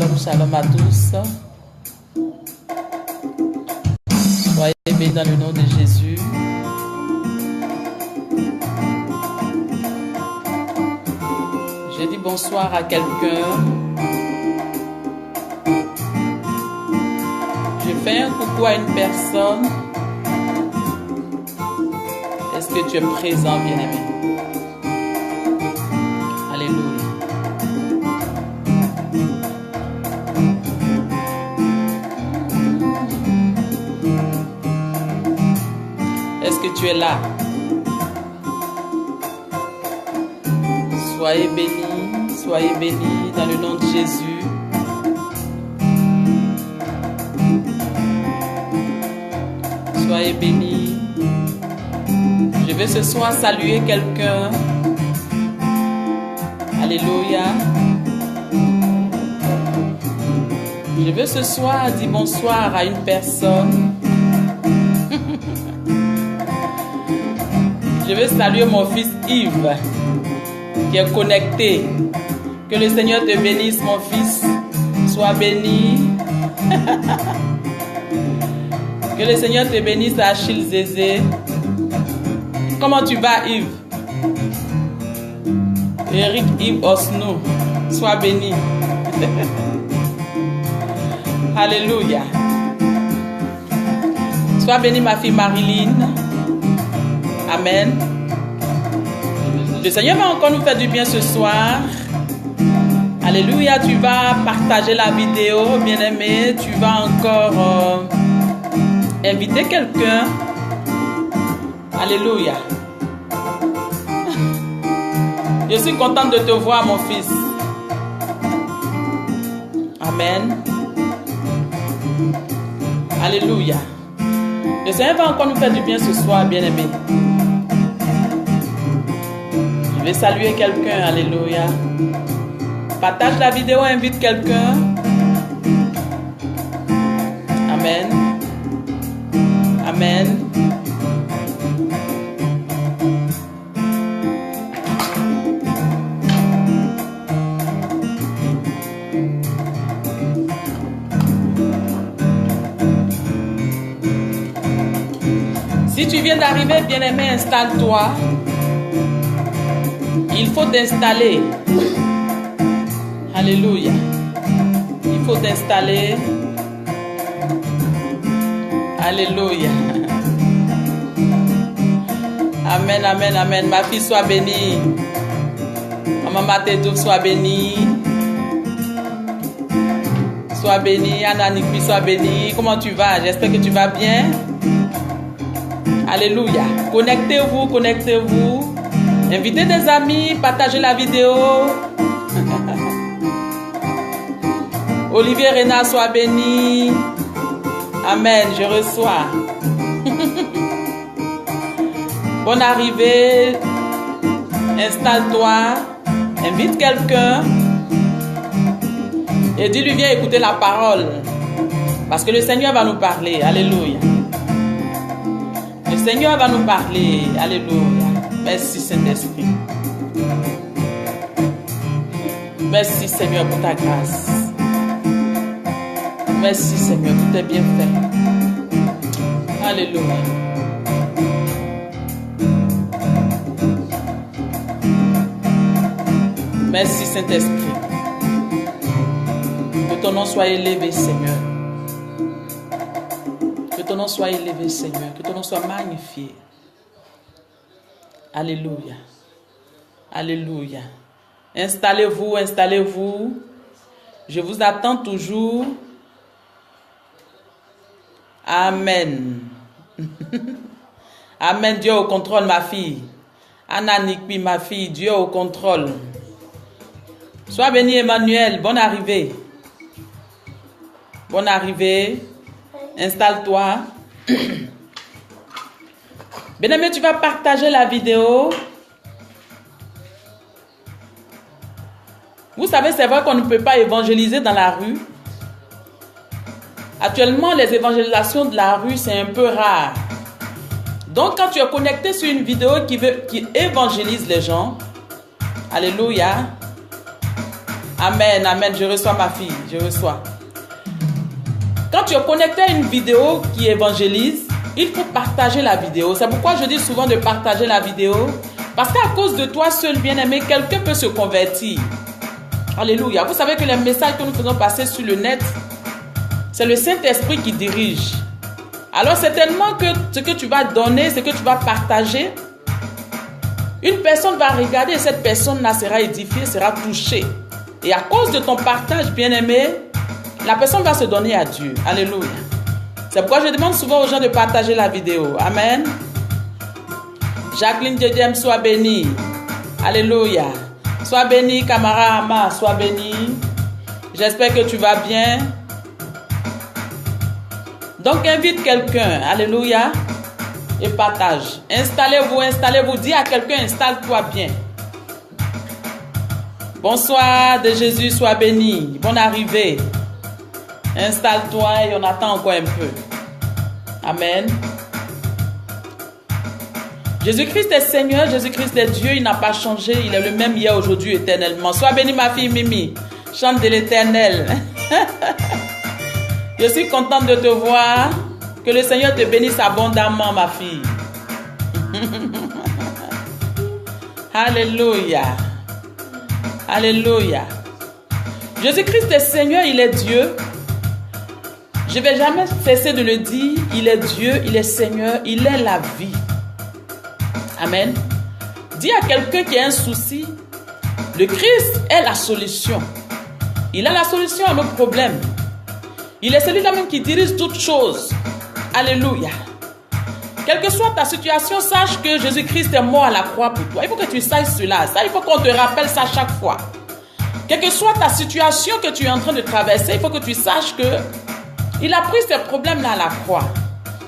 Shalom, shalom à tous. Soyez bénis dans le nom de Jésus. Je dis bonsoir à quelqu'un. Je fais un coucou à une personne. Est-ce que tu es présent, bien-aimé? Alléluia. Est-ce que tu es là? Soyez bénis dans le nom de Jésus. Soyez bénis. Je vais ce soir saluer quelqu'un. Alléluia. Je veux ce soir dire bonsoir à une personne. Je veux saluer mon fils Yves qui est connecté. Que le Seigneur te bénisse, mon fils. Sois béni. Que le Seigneur te bénisse, Achille Zézé. Comment tu vas, Yves? Eric Yves Osnou. Sois béni. Alléluia. Sois béni, ma fille Marilyn. Amen. Le Seigneur va encore nous faire du bien ce soir. Alléluia. Tu vas partager la vidéo, bien-aimé. Tu vas encore inviter quelqu'un. Alléluia. Je suis contente de te voir, mon fils. Amen. Alléluia. Le Seigneur va encore nous faire du bien ce soir, bien-aimé. Je vais saluer quelqu'un. Alléluia. Partage la vidéo, invite quelqu'un. Amen. Amen. Si tu viens d'arriver, bien-aimé, installe-toi. Il faut t'installer. Alléluia. Il faut t'installer. Alléluia. Amen, amen, amen. Ma fille, sois bénie. Maman Matédou, sois bénie. Sois bénie. Anna Nikpi, sois bénie. Comment tu vas? J'espère que tu vas bien. Alléluia. Connectez-vous, connectez-vous. Invitez des amis, partagez la vidéo. Olivier Renard, sois béni. Amen, je reçois. Bonne arrivée. Installe-toi. Invite quelqu'un. Et dis-lui, viens écouter la parole. Parce que le Seigneur va nous parler. Alléluia. Le Seigneur va nous parler. Alléluia. Merci Saint-Esprit. Merci Seigneur pour ta grâce. Merci Seigneur pour tes bienfaits. Alléluia. Merci Saint-Esprit. Que ton nom soit élevé, Seigneur. Que ton nom soit élevé, Seigneur. Que ton nom soit magnifié. Alléluia. Alléluia. Installez-vous, installez-vous. Je vous attends toujours. Amen. Amen. Dieu au contrôle, ma fille. Anna Nikpi, ma fille. Dieu au contrôle. Sois béni, Emmanuel. Bonne arrivée. Bonne arrivée. Installe-toi. Bien-aimé, tu vas partager la vidéo. Vous savez, c'est vrai qu'on ne peut pas évangéliser dans la rue. Actuellement, les évangélisations de la rue, c'est un peu rare. Donc, quand tu es connecté sur une vidéo qui évangélise les gens, alléluia, Amen, amen. Je reçois ma fille, je reçois. Quand tu es connecté à une vidéo qui évangélise, il faut partager la vidéo. C'est pourquoi je dis souvent de partager la vidéo. Parce qu'à cause de toi seul, bien-aimé, quelqu'un peut se convertir. Alléluia. Vous savez que les messages que nous faisons passer sur le net, c'est le Saint-Esprit qui dirige. Alors certainement que ce que tu vas donner, ce que tu vas partager, une personne va regarder et cette personne-là sera édifiée, sera touchée. Et à cause de ton partage, bien-aimé, la personne va se donner à Dieu. Alléluia. C'est pourquoi je demande souvent aux gens de partager la vidéo. Amen. Jacqueline Djedjem, sois bénie. Alléluia. Sois bénie, Kamara Ama, sois bénie. J'espère que tu vas bien. Donc invite quelqu'un. Alléluia. Et partage. Installez-vous, installez-vous. Dis à quelqu'un, installe-toi bien. Bonsoir de Jésus, sois béni. Bonne arrivée. Installe-toi et on attend encore un peu. Amen. Jésus-Christ est Seigneur, Jésus-Christ est Dieu, il n'a pas changé, il est le même hier, aujourd'hui, éternellement. Sois bénie ma fille Mimi, chante de l'Éternel. Je suis contente de te voir. Que le Seigneur te bénisse abondamment ma fille. Alléluia. Alléluia. Jésus-Christ est Seigneur, il est Dieu. Je ne vais jamais cesser de le dire. Il est Dieu, il est Seigneur, il est la vie. Amen. Dis à quelqu'un qui a un souci, le Christ est la solution. Il a la solution à nos problèmes. Il est celui-là même qui dirige toutes choses. Alléluia. Quelle que soit ta situation, sache que Jésus-Christ est mort à la croix pour toi. Il faut que tu saches cela. Ça, il faut qu'on te rappelle ça chaque fois. Quelle que soit ta situation que tu es en train de traverser, il faut que tu saches que il a pris ces problèmes-là à la croix.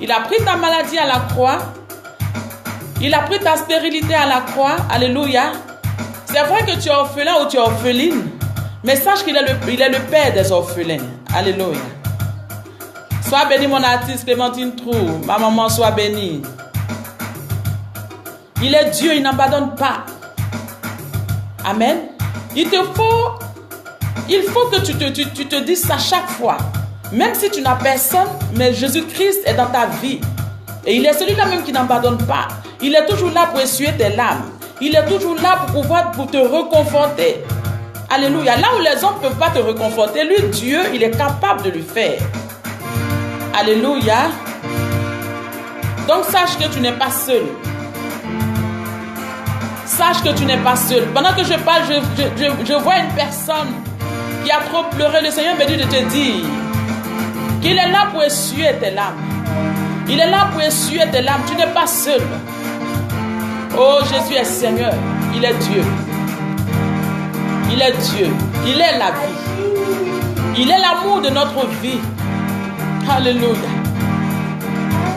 Il a pris ta maladie à la croix. Il a pris ta stérilité à la croix. Alléluia. C'est vrai que tu es orphelin ou tu es orpheline, mais sache qu'il est le père des orphelins. Alléluia. Sois bénie mon artiste Clémentine Trou. Ma maman, sois bénie. Il est Dieu, il n'abandonne pas. Amen. Il faut que tu te dises ça chaque fois. Même si tu n'as personne, mais Jésus-Christ est dans ta vie. Et il est celui-là même qui n'abandonne pas. Il est toujours là pour essuyer tes larmes. Il est toujours là pour te reconforter. Alléluia. Là où les hommes ne peuvent pas te reconforter, lui, Dieu, il est capable de le faire. Alléluia. Donc sache que tu n'es pas seul. Sache que tu n'es pas seul. Pendant que je parle, je vois une personne qui a trop pleuré. Le Seigneur me dit de te dire qu'il est là pour essuyer tes larmes. Il est là pour essuyer tes larmes. Tu n'es pas seul. Oh, Jésus est Seigneur. Il est Dieu. Il est Dieu. Il est la vie. Il est l'amour de notre vie. Alléluia.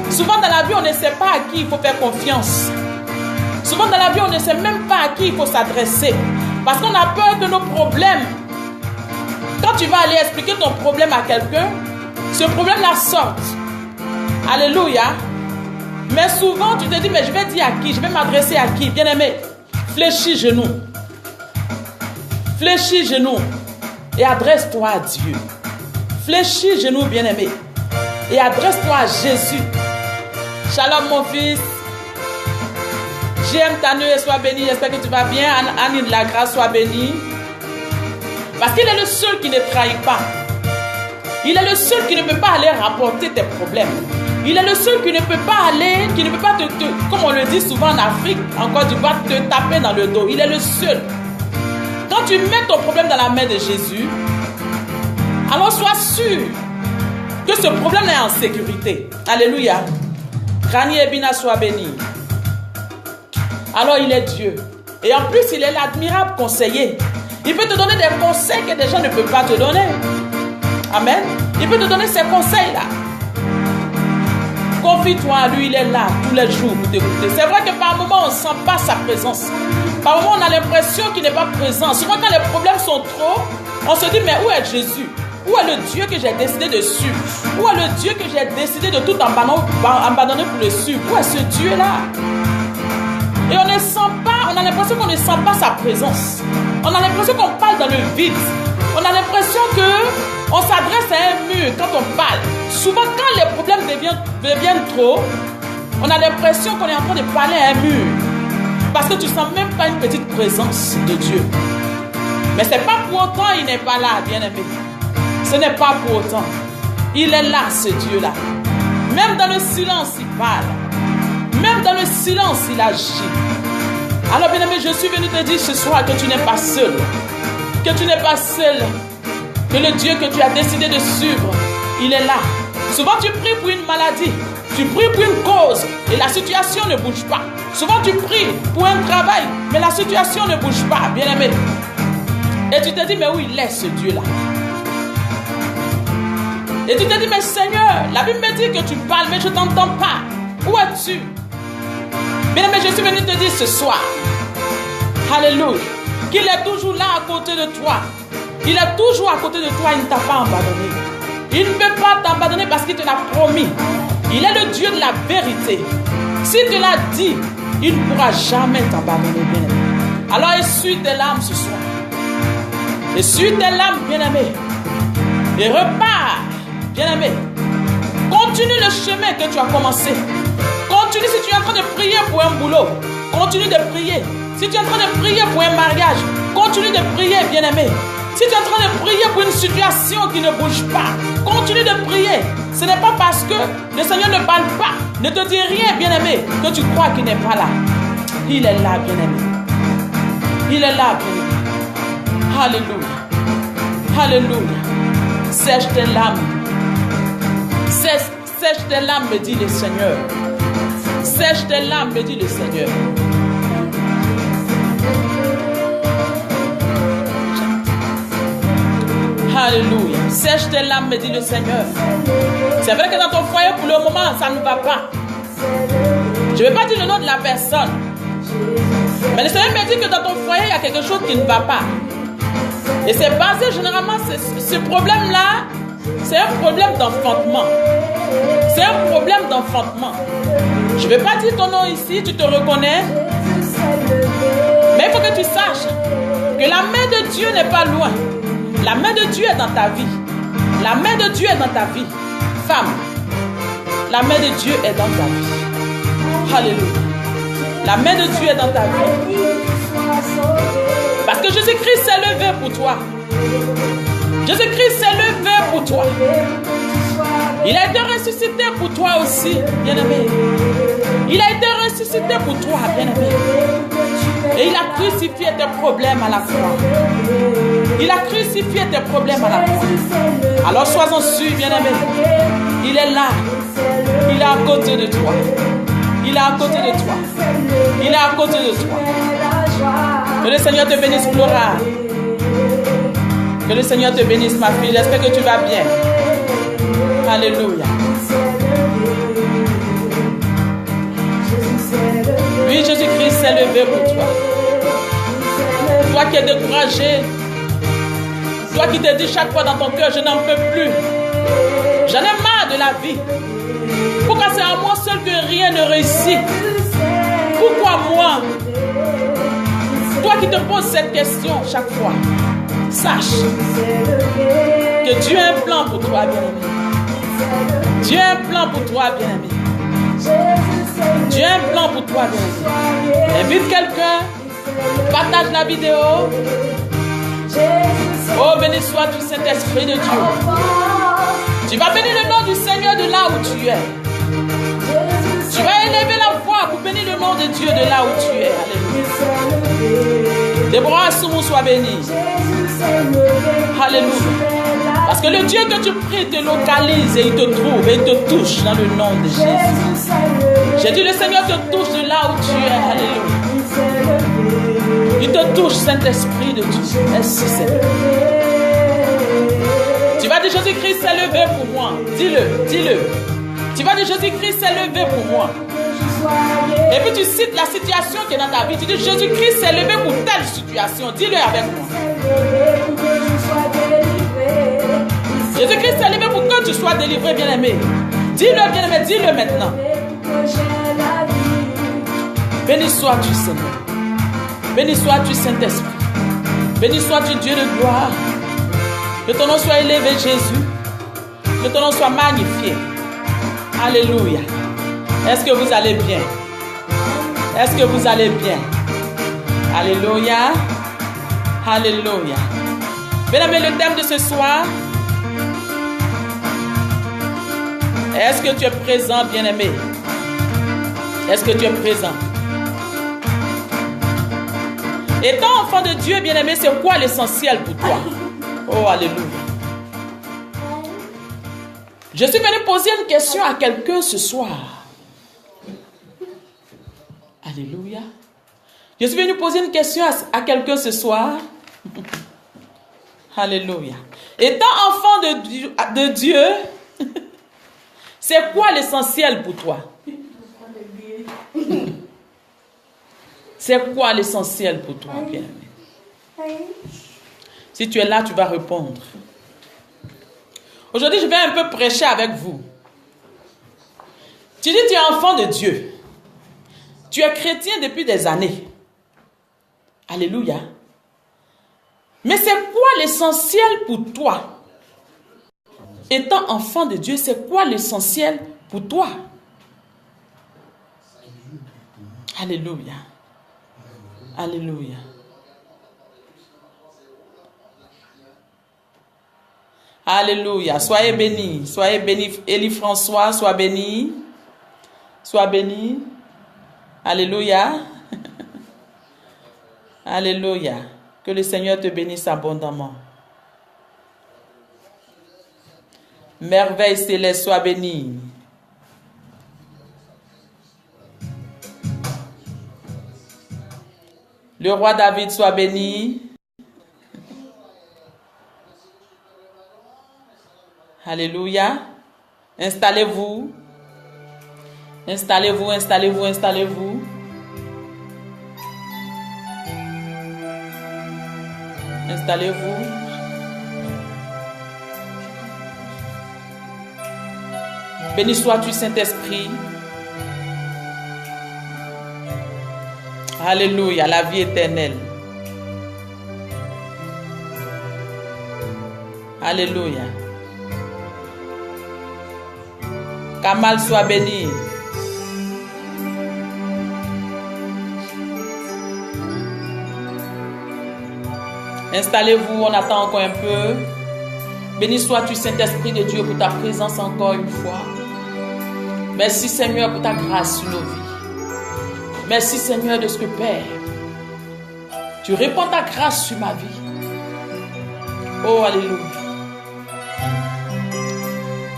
Souvent dans la vie, on ne sait pas à qui il faut faire confiance. Souvent dans la vie, on ne sait même pas à qui il faut s'adresser. Parce qu'on a peur que nos problèmes, quand tu vas aller expliquer ton problème à quelqu'un, ce problème-là sorte. Alléluia. Mais souvent, tu te dis, mais je vais dire à qui? Je vais m'adresser à qui? Bien-aimé, fléchis genoux. Fléchis genoux. Et adresse-toi à Dieu. Fléchis genoux, bien-aimé. Et adresse-toi à Jésus. Shalom, mon fils. J'aime ta nuit et sois béni. J'espère que tu vas bien. Annie de la grâce, sois béni. Parce qu'il est le seul qui ne trahit pas. Il est le seul qui ne peut pas aller rapporter tes problèmes. Il est le seul qui ne peut pas aller, qui ne peut pas comme on le dit souvent en Afrique, en Côte d'Ivoire, te taper dans le dos. Il est le seul. Quand tu mets ton problème dans la main de Jésus, alors sois sûr que ce problème est en sécurité. Alléluia. Rani Ebina, sois béni. Alors il est Dieu. Et en plus, il est l'admirable conseiller. Il peut te donner des conseils que des gens ne peuvent pas te donner. Amen. Il peut te donner ces conseils-là. Confie-toi à lui, il est là tous les jours pour t'écouter. C'est vrai que par moments, on ne sent pas sa présence. Par moments, on a l'impression qu'il n'est pas présent. Souvent, quand les problèmes sont trop, on se dit, mais où est Jésus? Où est le Dieu que j'ai décidé de suivre? Où est le Dieu que j'ai décidé de tout abandonner pour le suivre? Où est ce Dieu-là? Et on ne sent pas, on a l'impression qu'on ne sent pas sa présence. On a l'impression qu'on parle dans le vide. On a l'impression qu'on s'adresse à un mur quand on parle. Souvent, quand les problèmes deviennent trop, on a l'impression qu'on est en train de parler à un mur. Parce que tu ne sens même pas une petite présence de Dieu. Mais ce n'est pas pour autant qu'il n'est pas là, bien-aimé. Ce n'est pas pour autant. Il est là, ce Dieu-là. Même dans le silence, il parle. Même dans le silence, il agit. Alors, bien-aimé, je suis venu te dire ce soir que tu n'es pas seul. Que tu n'es pas seul. Que le Dieu que tu as décidé de suivre, il est là. Souvent, tu pries pour une maladie. Tu pries pour une cause et la situation ne bouge pas. Souvent, tu pries pour un travail, mais la situation ne bouge pas, bien-aimé. Et tu te dis, mais où il est, ce Dieu-là? Et tu te dis, mais Seigneur, la Bible me dit que tu parles, mais je ne t'entends pas. Où es-tu? Bien-aimé, je suis venu te dire ce soir, alléluia, qu'il est toujours là à côté de toi. Il est toujours à côté de toi, il ne t'a pas abandonné. Il ne peut pas t'abandonner parce qu'il te l'a promis. Il est le Dieu de la vérité. S'il te l'a dit, il ne pourra jamais t'abandonner, bien-aimé. Alors essuie tes larmes ce soir. Essuie tes larmes, bien-aimé. Et repars, bien-aimé. Continue le chemin que tu as commencé. Continue si tu es en train de prier pour un boulot. Continue de prier. Si tu es en train de prier pour un mariage, continue de prier, bien-aimé. Si tu es en train de prier pour une situation qui ne bouge pas, continue de prier. Ce n'est pas parce que le Seigneur ne parle pas, ne te dit rien, bien-aimé, que tu crois qu'il n'est pas là. Il est là, bien-aimé. Il est là, bien-aimé. Alléluia. Alléluia. Sèche tes larmes. Sèche tes larmes, me dit le Seigneur. Sèche tes larmes, me dit le Seigneur. Alléluia. Sèche tes larmes, me dit le Seigneur. C'est vrai que dans ton foyer, pour le moment, ça ne va pas. Je ne vais pas dire le nom de la personne. Mais le Seigneur me dit que dans ton foyer, il y a quelque chose qui ne va pas. Et c'est basé généralement, ce problème-là, c'est un problème d'enfantement. C'est un problème d'enfantement. Je ne vais pas dire ton nom ici, tu te reconnais. Mais il faut que tu saches que la main de Dieu n'est pas loin. La main de Dieu est dans ta vie. La main de Dieu est dans ta vie. Femme, la main de Dieu est dans ta vie. Alléluia. La main de Dieu est dans ta vie. Parce que Jésus-Christ s'est levé pour toi. Jésus-Christ s'est levé pour toi. Il a été ressuscité pour toi aussi, bien-aimé. Il a été ressuscité pour toi, bien-aimé. Et il a crucifié tes problèmes à la croix. Il a crucifié tes problèmes à la croix. Alors sois-en sûr, bien-aimé. Il est là. Il est à côté de toi. Il est à côté de toi. Il est à côté de toi. Que le Seigneur te bénisse, Flora. Que le Seigneur te bénisse, ma fille. J'espère que tu vas bien. Alléluia. Oui, Jésus-Christ s'est levé pour toi. Toi qui es découragé. Toi qui te dis chaque fois dans ton cœur, je n'en peux plus. J'en ai marre de la vie. Pourquoi c'est à moi seul que rien ne réussit? Pourquoi moi? Toi qui te poses cette question chaque fois, sache que Dieu a un plan pour toi, bien-aimé. Dieu a un plan pour toi, bien-aimé. Dieu a un plan pour toi, bien-aimé. Invite quelqu'un, partage la vidéo. Oh, béni sois-tu, Saint-Esprit de Dieu. Tu vas bénir le nom du Seigneur de là où tu es. Tu vas élever la voix pour bénir le nom de Dieu de là où tu es. Alléluia. Déborah Soumou soit béni. Alléluia. Parce que le Dieu que tu pries te localise et il te trouve et il te touche dans le nom de Jésus. J'ai dit le Seigneur te touche de là où tu es. Alléluia. Il te touche, Saint-Esprit de Dieu. Ainsi c'est. Tu vas dire Jésus-Christ s'est levé pour moi. Dis-le, dis-le. Tu vas dire Jésus-Christ s'est levé pour moi. Et puis tu cites la situation qui est dans ta vie. Tu dis Jésus-Christ s'est levé pour telle situation. Dis-le avec moi. Jésus-Christ s'est levé pour que tu sois délivré, bien-aimé. Dis-le, bien-aimé, dis-le maintenant. Béni sois-tu, Seigneur. Béni sois-tu, Saint-Esprit. Béni sois-tu, Dieu de gloire. Que ton nom soit élevé, Jésus. Que ton nom soit magnifié. Alléluia. Est-ce que vous allez bien? Est-ce que vous allez bien? Alléluia. Alléluia. Bien-aimé, le thème de ce soir. Est-ce que tu es présent, bien-aimé? Est-ce que tu es présent? Étant enfant de Dieu, bien-aimé, c'est quoi l'essentiel pour toi? Oh, alléluia. Je suis venu poser une question à quelqu'un ce soir. Alléluia. Je suis venu poser une question à quelqu'un ce soir. Alléluia. Étant enfant de Dieu, c'est quoi l'essentiel pour toi? C'est quoi l'essentiel pour toi, bien-aimé? Si tu es là, tu vas répondre. Aujourd'hui, je vais un peu prêcher avec vous. Tu dis que tu es enfant de Dieu. Tu es chrétien depuis des années. Alléluia. Mais c'est quoi l'essentiel pour toi? Étant enfant de Dieu, c'est quoi l'essentiel pour toi? Alléluia. Alléluia. Alléluia. Soyez bénis. Soyez bénis. Élie François, sois béni. Sois béni. Alléluia. Alléluia. Que le Seigneur te bénisse abondamment. Merveille céleste, sois béni. Le roi David soit béni. Alléluia. Installez-vous. Installez-vous, installez-vous, installez-vous. Installez-vous. Béni sois-tu, Saint-Esprit. Alléluia, la vie éternelle. Alléluia. Kamal soit béni. Installez-vous, on attend encore un peu. Béni sois-tu, Saint-Esprit de Dieu, pour ta présence encore une fois. Merci, Seigneur, pour ta grâce sur nos vies. Merci, Seigneur, de ce que, Père, tu répands ta grâce sur ma vie. Oh, alléluia.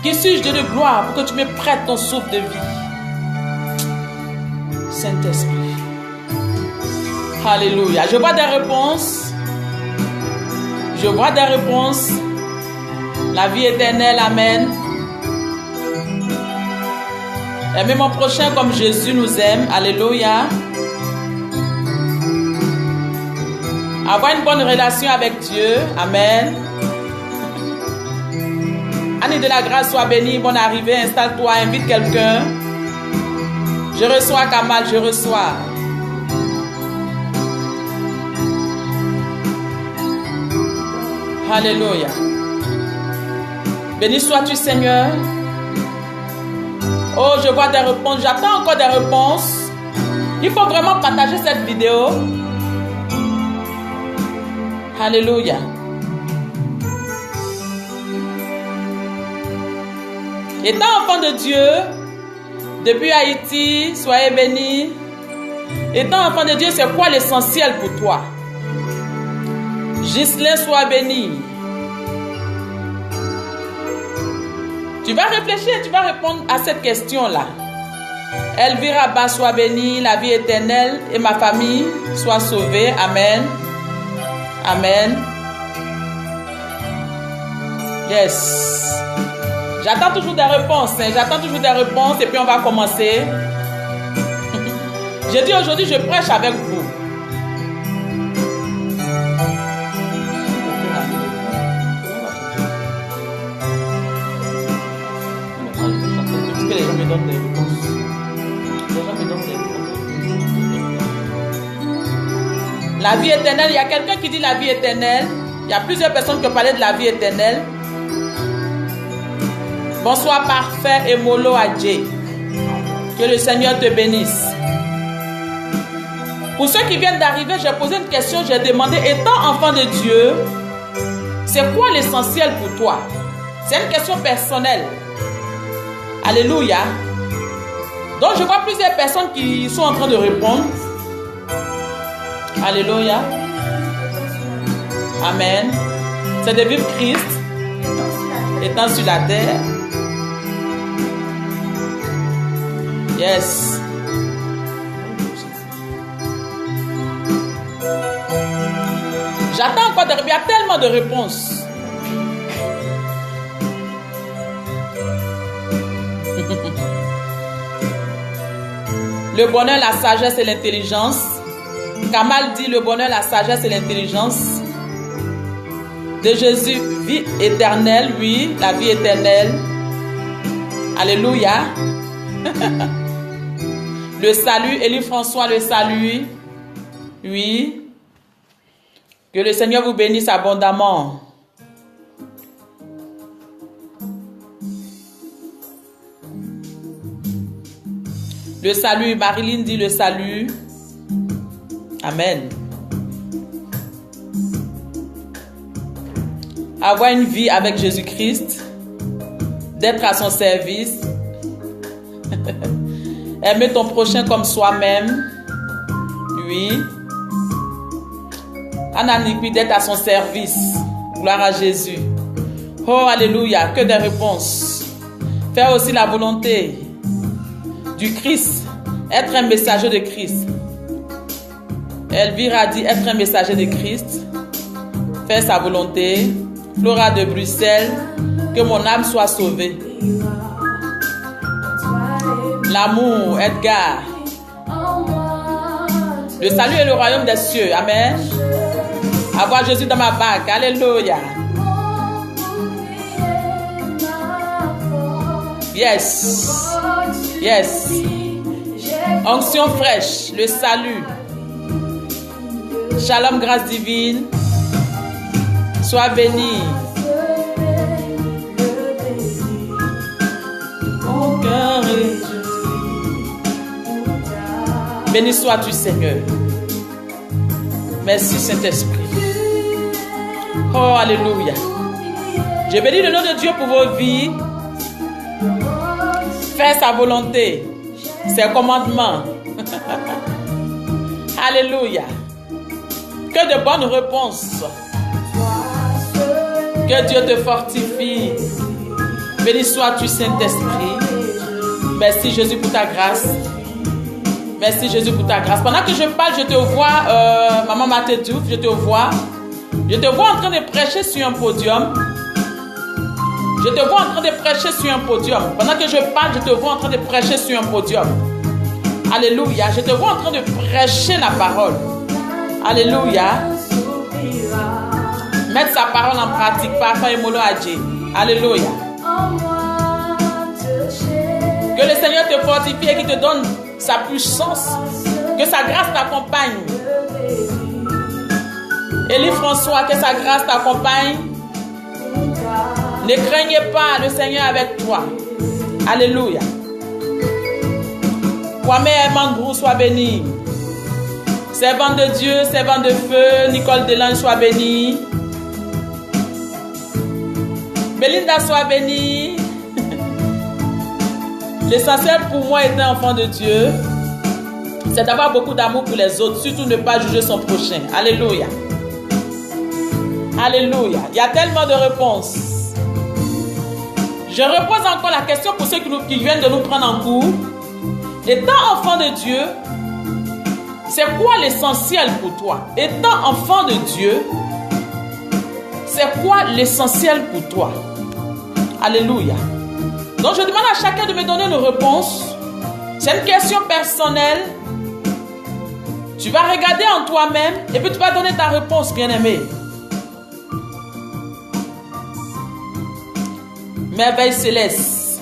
Qui suis-je, Dieu de gloire, pour que tu me prêtes ton souffle de vie? Saint-Esprit. Alléluia. Je vois des réponses. Je vois des réponses. La vie éternelle, amen. Aimez mon prochain comme Jésus nous aime. Alléluia. Avoir une bonne relation avec Dieu. Amen. Annie de la grâce, sois bénie. Bonne arrivée. Installe-toi. Invite quelqu'un. Je reçois Kamal. Je reçois. Alléluia. Béni sois-tu, Seigneur. Oh, je vois des réponses. J'attends encore des réponses. Il faut vraiment partager cette vidéo. Alléluia. Étant enfant de Dieu, depuis Haïti, soyez bénis. Étant enfant de Dieu, c'est quoi l'essentiel pour toi? Ghislain, sois béni. Tu vas réfléchir, tu vas répondre à cette question-là. Elvira Bas, sois bénie, la vie éternelle et ma famille soit sauvée. Amen. Amen. Yes. J'attends toujours des réponses. J'attends toujours des réponses et puis on va commencer. J'ai dit aujourd'hui, je prêche avec vous. Que les gens me donnent des réponses. Les gens me donnent des réponses. La vie éternelle, il y a quelqu'un qui dit la vie éternelle. Il Il y a plusieurs personnes qui ont parlé de la vie éternelle. Bonsoir parfait et Molo Adje. Que le Seigneur te bénisse. Pour ceux qui viennent d'arriver, j'ai posé une question, j'ai demandé, étant enfant de Dieu, c'est quoi l'essentiel pour toi? C'est une question personnelle. Alléluia. Donc je vois plusieurs personnes qui sont en train de répondre. Alléluia. Amen. C'est de vivre Christ étant sur la terre. Yes. J'attends encore de... Il y a tellement de réponses. Le bonheur, la sagesse et l'intelligence. Kamal dit le bonheur, la sagesse et l'intelligence. De Jésus, vie éternelle, oui, la vie éternelle. Alléluia. Le salut, Élie François, le salut. Oui. Que le Seigneur vous bénisse abondamment. Le salut, Marilyn dit le salut. Amen. Avoir une vie avec Jésus-Christ, d'être à son service, aimer ton prochain comme soi-même, oui. Ananique, d'être à son service, gloire à Jésus. Oh, alléluia, que des réponses. Faire aussi la volonté du Christ, être un messager de Christ. Elvira dit être un messager de Christ, faire sa volonté. Flora de Bruxelles, que mon âme soit sauvée. L'amour, Edgar. Le salut est le royaume des cieux, amen. Avoir Jésus dans ma bague, alléluia. Yes, yes. Onction fraîche, le salut. Shalom, grâce divine. Sois béni. Mon cœur est... Béni sois-tu, Seigneur. Merci, Saint-Esprit. Oh, alléluia. Je bénis le nom de Dieu pour vos vies. Faire sa volonté, ses commandements. Alléluia. Que de bonnes réponses. Que Dieu te fortifie. Béni sois-tu, Saint-Esprit. Merci Jésus pour ta grâce. Merci Jésus pour ta grâce. Pendant que je parle, je te vois, Maman Matedouf, je te vois. Je te vois en train de prêcher sur un podium. Je te vois en train de prêcher sur un podium. Pendant que je parle, je te vois en train de prêcher sur un podium. Alléluia. Je te vois en train de prêcher la parole. Alléluia. Mettre sa parole en pratique. Parfait et Molo Adje. Alléluia. Que le Seigneur te fortifie et qu'il te donne sa puissance. Que sa grâce t'accompagne. Élie François, que sa grâce t'accompagne. Ne craignez pas, le Seigneur est avec toi. Alléluia. Kwame Mandrou, sois béni. Servant de Dieu, servant de feu, Nicole Delange, sois béni. Belinda, sois béni. L'essentiel pour moi, étant enfant de Dieu, c'est d'avoir beaucoup d'amour pour les autres, surtout ne pas juger son prochain. Alléluia. Alléluia. Il y a tellement de réponses. Je repose encore la question pour ceux qui viennent de nous prendre en cours. Étant enfant de Dieu, c'est quoi l'essentiel pour toi? Étant enfant de Dieu, c'est quoi l'essentiel pour toi? Alléluia. Donc je demande à chacun de me donner une réponse. C'est une question personnelle. Tu vas regarder en toi-même et puis tu vas donner ta réponse, bien-aimé. Merveille céleste.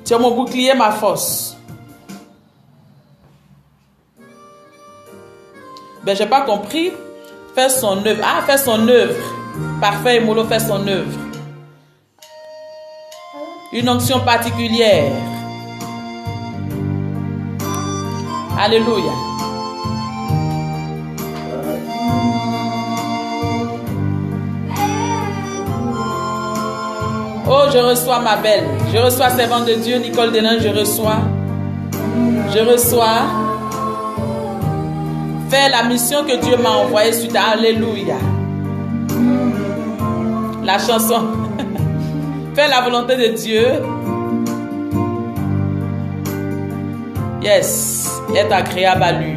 Tu es mon bouclier, ma force. Ben, j'ai pas compris. Faire son œuvre. Ah, faire son œuvre. Parfait, Molo fait son œuvre. Une onction particulière. Alléluia. Oh, je reçois ma belle. Je reçois servante de Dieu, Nicole Denain, je reçois. Je reçois. Fais la mission que Dieu m'a envoyée suite à Alléluia. La chanson. Fais la volonté de Dieu. Yes. Être agréable à lui.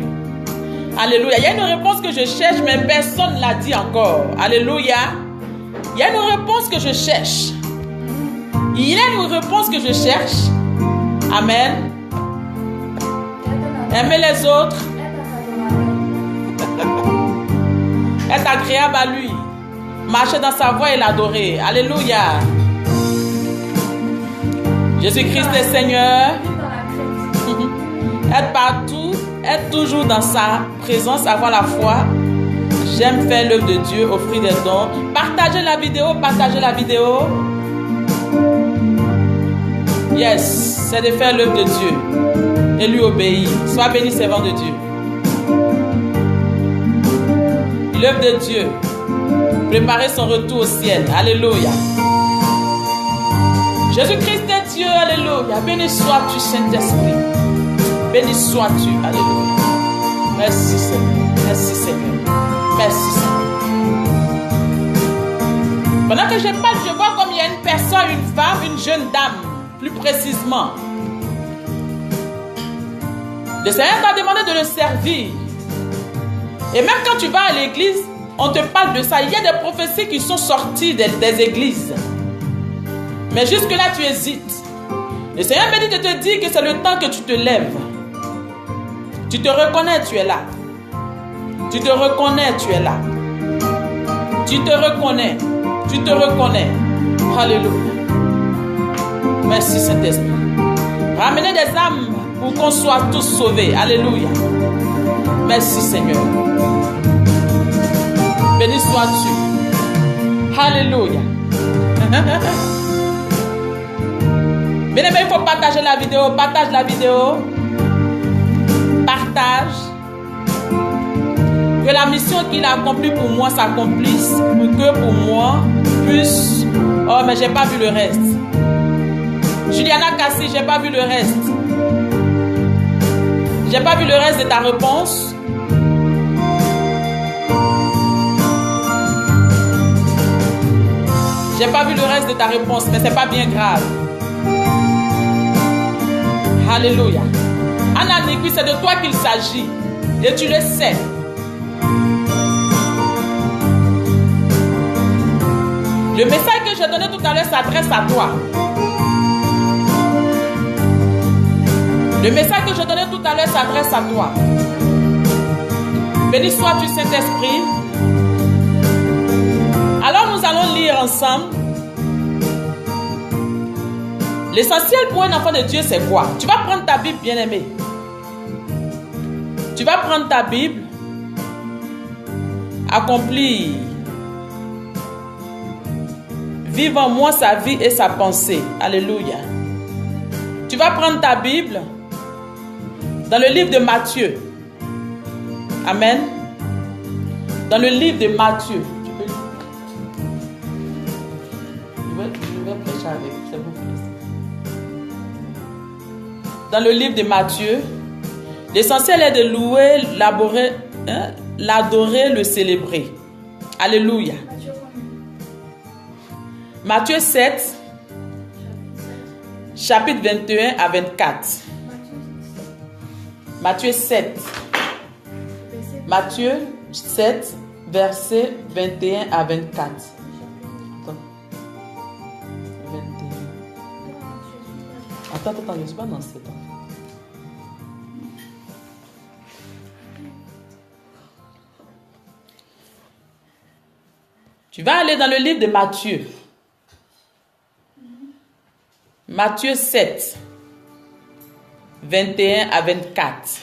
Alléluia. Il y a une réponse que je cherche, mais personne ne l'a dit encore. Alléluia. Il y a une réponse que je cherche. Il y a une réponse que je cherche. Amen. Aimer les autres. Être agréable à lui. Marcher dans sa voie et l'adorer. Alléluia. Jésus-Christ est Seigneur. Être partout. Être toujours dans sa présence. Avoir la foi. J'aime faire l'œuvre de Dieu. Offrir des dons. Partagez la vidéo. Partagez la vidéo. Yes. C'est de faire l'œuvre de Dieu. Et lui obéir. Sois béni, servant de Dieu. L'œuvre de Dieu. Préparer son retour au ciel. Alléluia. Jésus-Christ est Dieu. Alléluia. Béni sois-tu, Saint-Esprit. Béni sois-tu. Alléluia. Merci Seigneur. Merci Seigneur. Merci Seigneur. Pendant que je parle, je vois comme il y a une personne, une femme, une jeune dame. Plus précisément. Le Seigneur t'a demandé de le servir. Et même quand tu vas à l'église, on te parle de ça. Il y a des prophéties qui sont sorties des églises. Mais jusque-là, tu hésites. Le Seigneur me dit de te dire que c'est le temps que tu te lèves. Tu te reconnais, tu es là. Tu te reconnais, tu es là. Tu te reconnais. Tu te reconnais. Alléluia. Merci Saint-Esprit. Ramenez des âmes pour qu'on soit tous sauvés. Alléluia. Merci Seigneur. Béni sois-tu. Alléluia. Bien-aimé, il faut partager la vidéo. Partage la vidéo. Partage. Que la mission qu'il a accomplie pour moi s'accomplisse. Pour que pour moi puisse... Oh, mais j'ai pas vu le reste. Juliana Kassi, j'ai pas vu le reste. J'ai pas vu le reste de ta réponse. J'ai pas vu le reste de ta réponse, mais c'est pas bien grave. Alléluia. Anna Nikui, c'est de toi qu'il s'agit. Et tu le sais. Le message que j'ai donné tout à l'heure s'adresse à toi. Le message que je donnais tout à l'heure s'adresse à toi. Béni sois-tu, Saint-Esprit. Alors nous allons lire ensemble. L'essentiel pour un enfant de Dieu, c'est quoi? Tu vas prendre ta Bible, bien-aimé. Tu vas prendre ta Bible. Accomplir. Vive en moi sa vie et sa pensée. Alléluia. Tu vas prendre ta Bible. Dans le livre de Matthieu. Amen. Dans le livre de Matthieu. Je vais prêcher avec. C'est beaucoup. Dans le livre de Matthieu. L'essentiel est de louer, l'adorer, le célébrer. Alléluia. Matthieu 7. Chapitre 21 à 24. Matthieu 7. Matthieu 7, versets 21 à 24. Attends. 21. Attends, je ne suis pas dans 7 ans. Tu vas aller dans le livre de Matthieu. Matthieu 7. 21 à 24.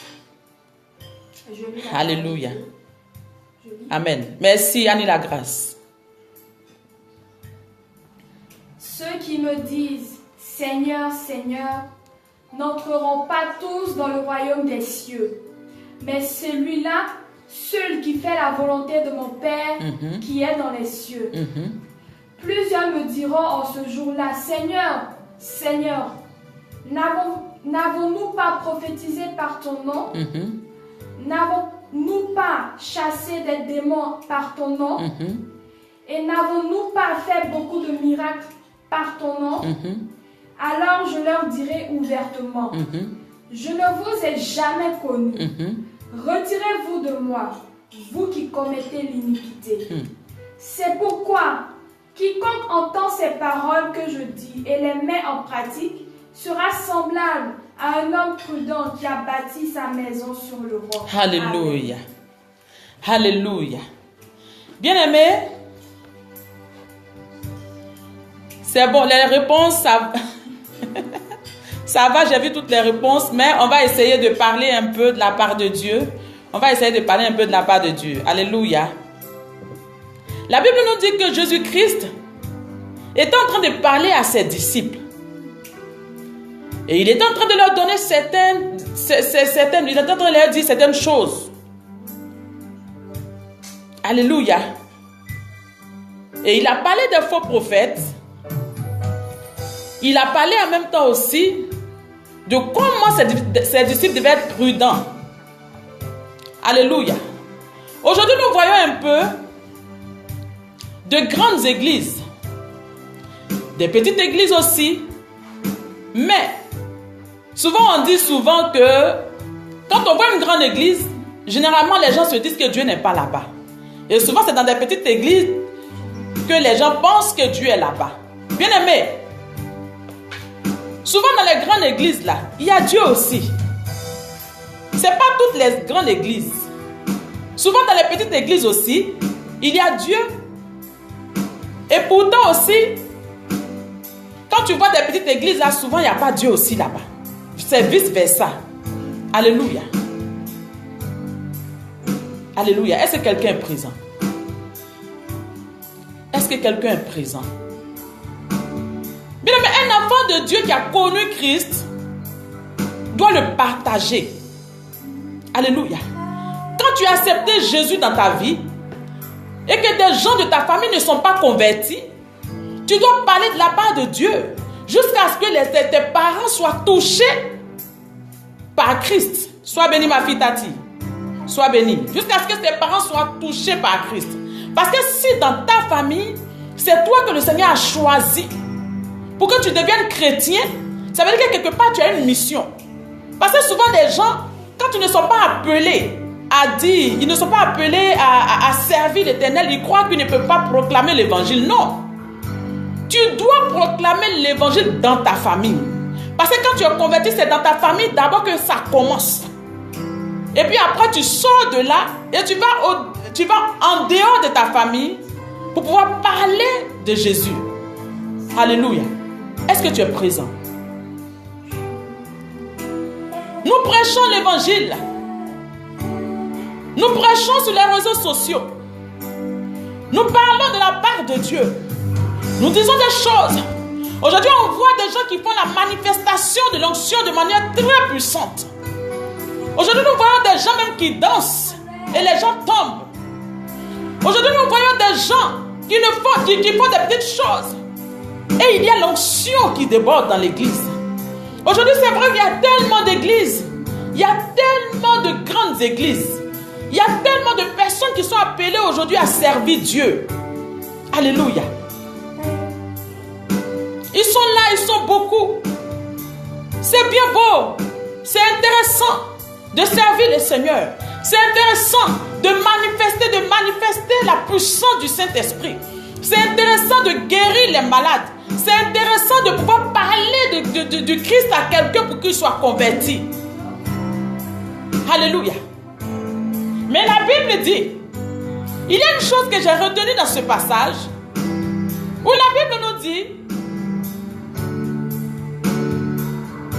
Alléluia. Amen. Merci, Annie Lagrâce. Ceux qui me disent « Seigneur, Seigneur » n'entreront pas tous dans le royaume des cieux, mais celui-là, seul qui fait la volonté de mon Père qui est dans les cieux. Plusieurs me diront en ce jour-là, Seigneur, Seigneur, n'avons-nous pas prophétisé par ton nom? N'avons-nous pas chassé des démons par ton nom? Et n'avons-nous pas fait beaucoup de miracles par ton nom? Alors je leur dirai ouvertement, je ne vous ai jamais connu. Retirez-vous de moi, vous qui commettez l'iniquité. C'est pourquoi quiconque entend ces paroles que je dis et les met en pratique sera semblable à un homme prudent qui a bâti sa maison sur le roc. Alléluia. Alléluia. Bien-aimés, c'est bon, les réponses, ça va, j'ai vu toutes les réponses, mais on va essayer de parler un peu de la part de Dieu. On va essayer de parler un peu de la part de Dieu. Alléluia. La Bible nous dit que Jésus-Christ était en train de parler à ses disciples. Et il était en train de leur donner il était en train de leur dire certaines choses. Alléluia. Et il a parlé des faux prophètes. Il a parlé en même temps aussi de comment ses disciples devaient être prudents. Alléluia. Aujourd'hui, nous voyons un peu de grandes églises, des petites églises aussi, mais souvent on dit souvent que quand on voit une grande église, généralement les gens se disent que Dieu n'est pas là-bas. Et souvent c'est dans des petites églises que les gens pensent que Dieu est là-bas. Bien aimé, souvent dans les grandes églises là, il y a Dieu aussi. C'est pas toutes les grandes églises. Souvent dans les petites églises aussi, il y a Dieu. Et pourtant aussi, quand tu vois des petites églises là, souvent il n'y a pas Dieu aussi là-bas. C'est vice versa. Alléluia. Alléluia. Est-ce que quelqu'un est présent? Est-ce que quelqu'un est présent? Bien, mais un enfant de Dieu qui a connu Christ doit le partager. Alléluia. Quand tu as accepté Jésus dans ta vie et que des gens de ta famille ne sont pas convertis, tu dois parler de la part de Dieu jusqu'à ce que tes parents soient touchés par Christ. Sois béni, ma fille Tati. Sois béni. Jusqu'à ce que tes parents soient touchés par Christ. Parce que si dans ta famille, c'est toi que le Seigneur a choisi pour que tu deviennes chrétien, ça veut dire que quelque part tu as une mission. Parce que souvent les gens, quand ils ne sont pas appelés à dire, ils ne sont pas appelés à servir l'Éternel, ils croient qu'ils ne peuvent pas proclamer l'évangile. Non. Tu dois proclamer l'évangile dans ta famille. Parce que quand tu es converti, c'est dans ta famille d'abord que ça commence. Et puis après, tu sors de là et tu vas en dehors de ta famille pour pouvoir parler de Jésus. Alléluia. Est-ce que tu es présent? Nous prêchons l'évangile. Nous prêchons sur les réseaux sociaux. Nous parlons de la part de Dieu. Nous disons des choses. Aujourd'hui, on voit des gens qui font la manifestation de l'onction de manière très puissante. Aujourd'hui, nous voyons des gens même qui dansent et les gens tombent. Aujourd'hui, nous voyons des gens qui font des petites choses. Et il y a l'onction qui déborde dans l'église. Aujourd'hui, c'est vrai qu'il y a tellement d'églises. Il y a tellement de grandes églises. Il y a tellement de personnes qui sont appelées aujourd'hui à servir Dieu. Alléluia. Ils sont là, ils sont beaucoup. C'est bien beau. C'est intéressant de servir le Seigneur. C'est intéressant de manifester la puissance du Saint-Esprit. C'est intéressant de guérir les malades. C'est intéressant de pouvoir parler de Christ à quelqu'un pour qu'il soit converti. Alléluia. Mais la Bible dit, il y a une chose que j'ai retenue dans ce passage, où la Bible nous dit,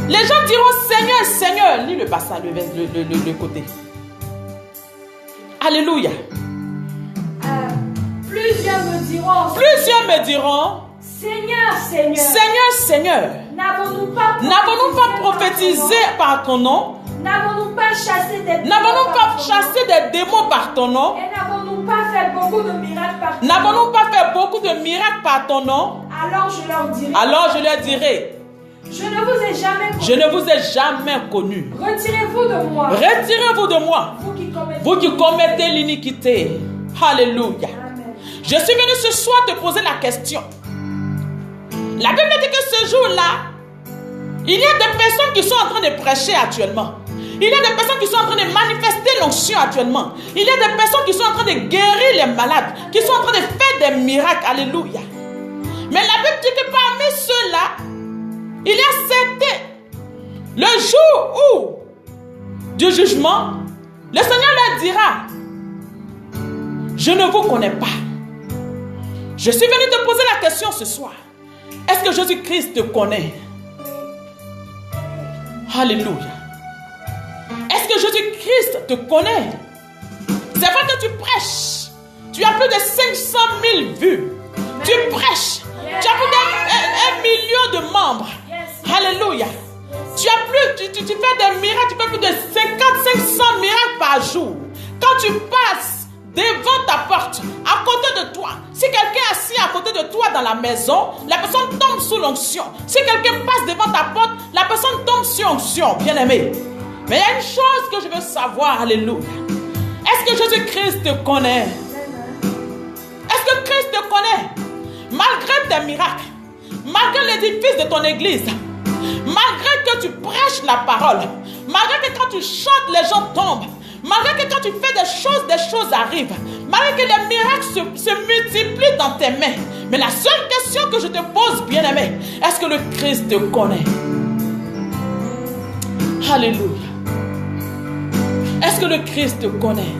les gens diront Seigneur, Seigneur. Lis le passage, le côté. Alléluia. Plusieurs me diront, Seigneur, Seigneur, Seigneur, Seigneur, n'avons-nous pas prophétisé par ton nom? N'avons-nous pas chassé des démons N'avons-nous pas chassé des démons par ton nom? Et n'avons-nous pas fait beaucoup de miracles par ton nom? N'avons-nous pas fait beaucoup de miracles par ton nom? Alors je leur dirai, je ne vous ai jamais connu. Je ne vous ai jamais connu. Retirez-vous de moi. Retirez-vous de moi. Vous qui commettez l'iniquité. Alléluia. Amen. Je suis venu ce soir te poser la question. La Bible dit que ce jour-là, il y a des personnes qui sont en train de prêcher actuellement. Il y a des personnes qui sont en train de manifester l'onction actuellement. Il y a des personnes qui sont en train de guérir les malades, qui sont en train de faire des miracles. Alléluia. Mais la Bible dit que parmi ceux-là, il y a certains, le jour où, du jugement, le Seigneur leur dira, je ne vous connais pas. Je suis venu te poser la question ce soir. Est-ce que Jésus-Christ te connaît? Alléluia. Est-ce que Jésus-Christ te connaît? C'est vrai que tu prêches. Tu as plus de 500 000 vues. Tu prêches. Tu as plus d'1 million de membres. Alléluia. Tu fais des miracles. Tu fais plus de 500 miracles par jour. Quand tu passes devant ta porte, à côté de toi, si quelqu'un est assis à côté de toi dans la maison, la personne tombe sous l'onction. Si quelqu'un passe devant ta porte, la personne tombe sous l'onction, bien-aimé. Mais il y a une chose que je veux savoir, alléluia. Est-ce que Jésus-Christ te connaît? Est-ce que Christ te connaît? Malgré tes miracles, malgré l'édifice de ton église, malgré que tu prêches la parole, malgré que quand tu chantes, les gens tombent, malgré que quand tu fais des choses arrivent, malgré que les miracles se multiplient dans tes mains. Mais la seule question que je te pose, bien-aimé, est-ce que le Christ te connaît? Alléluia. Est-ce que le Christ te connaît?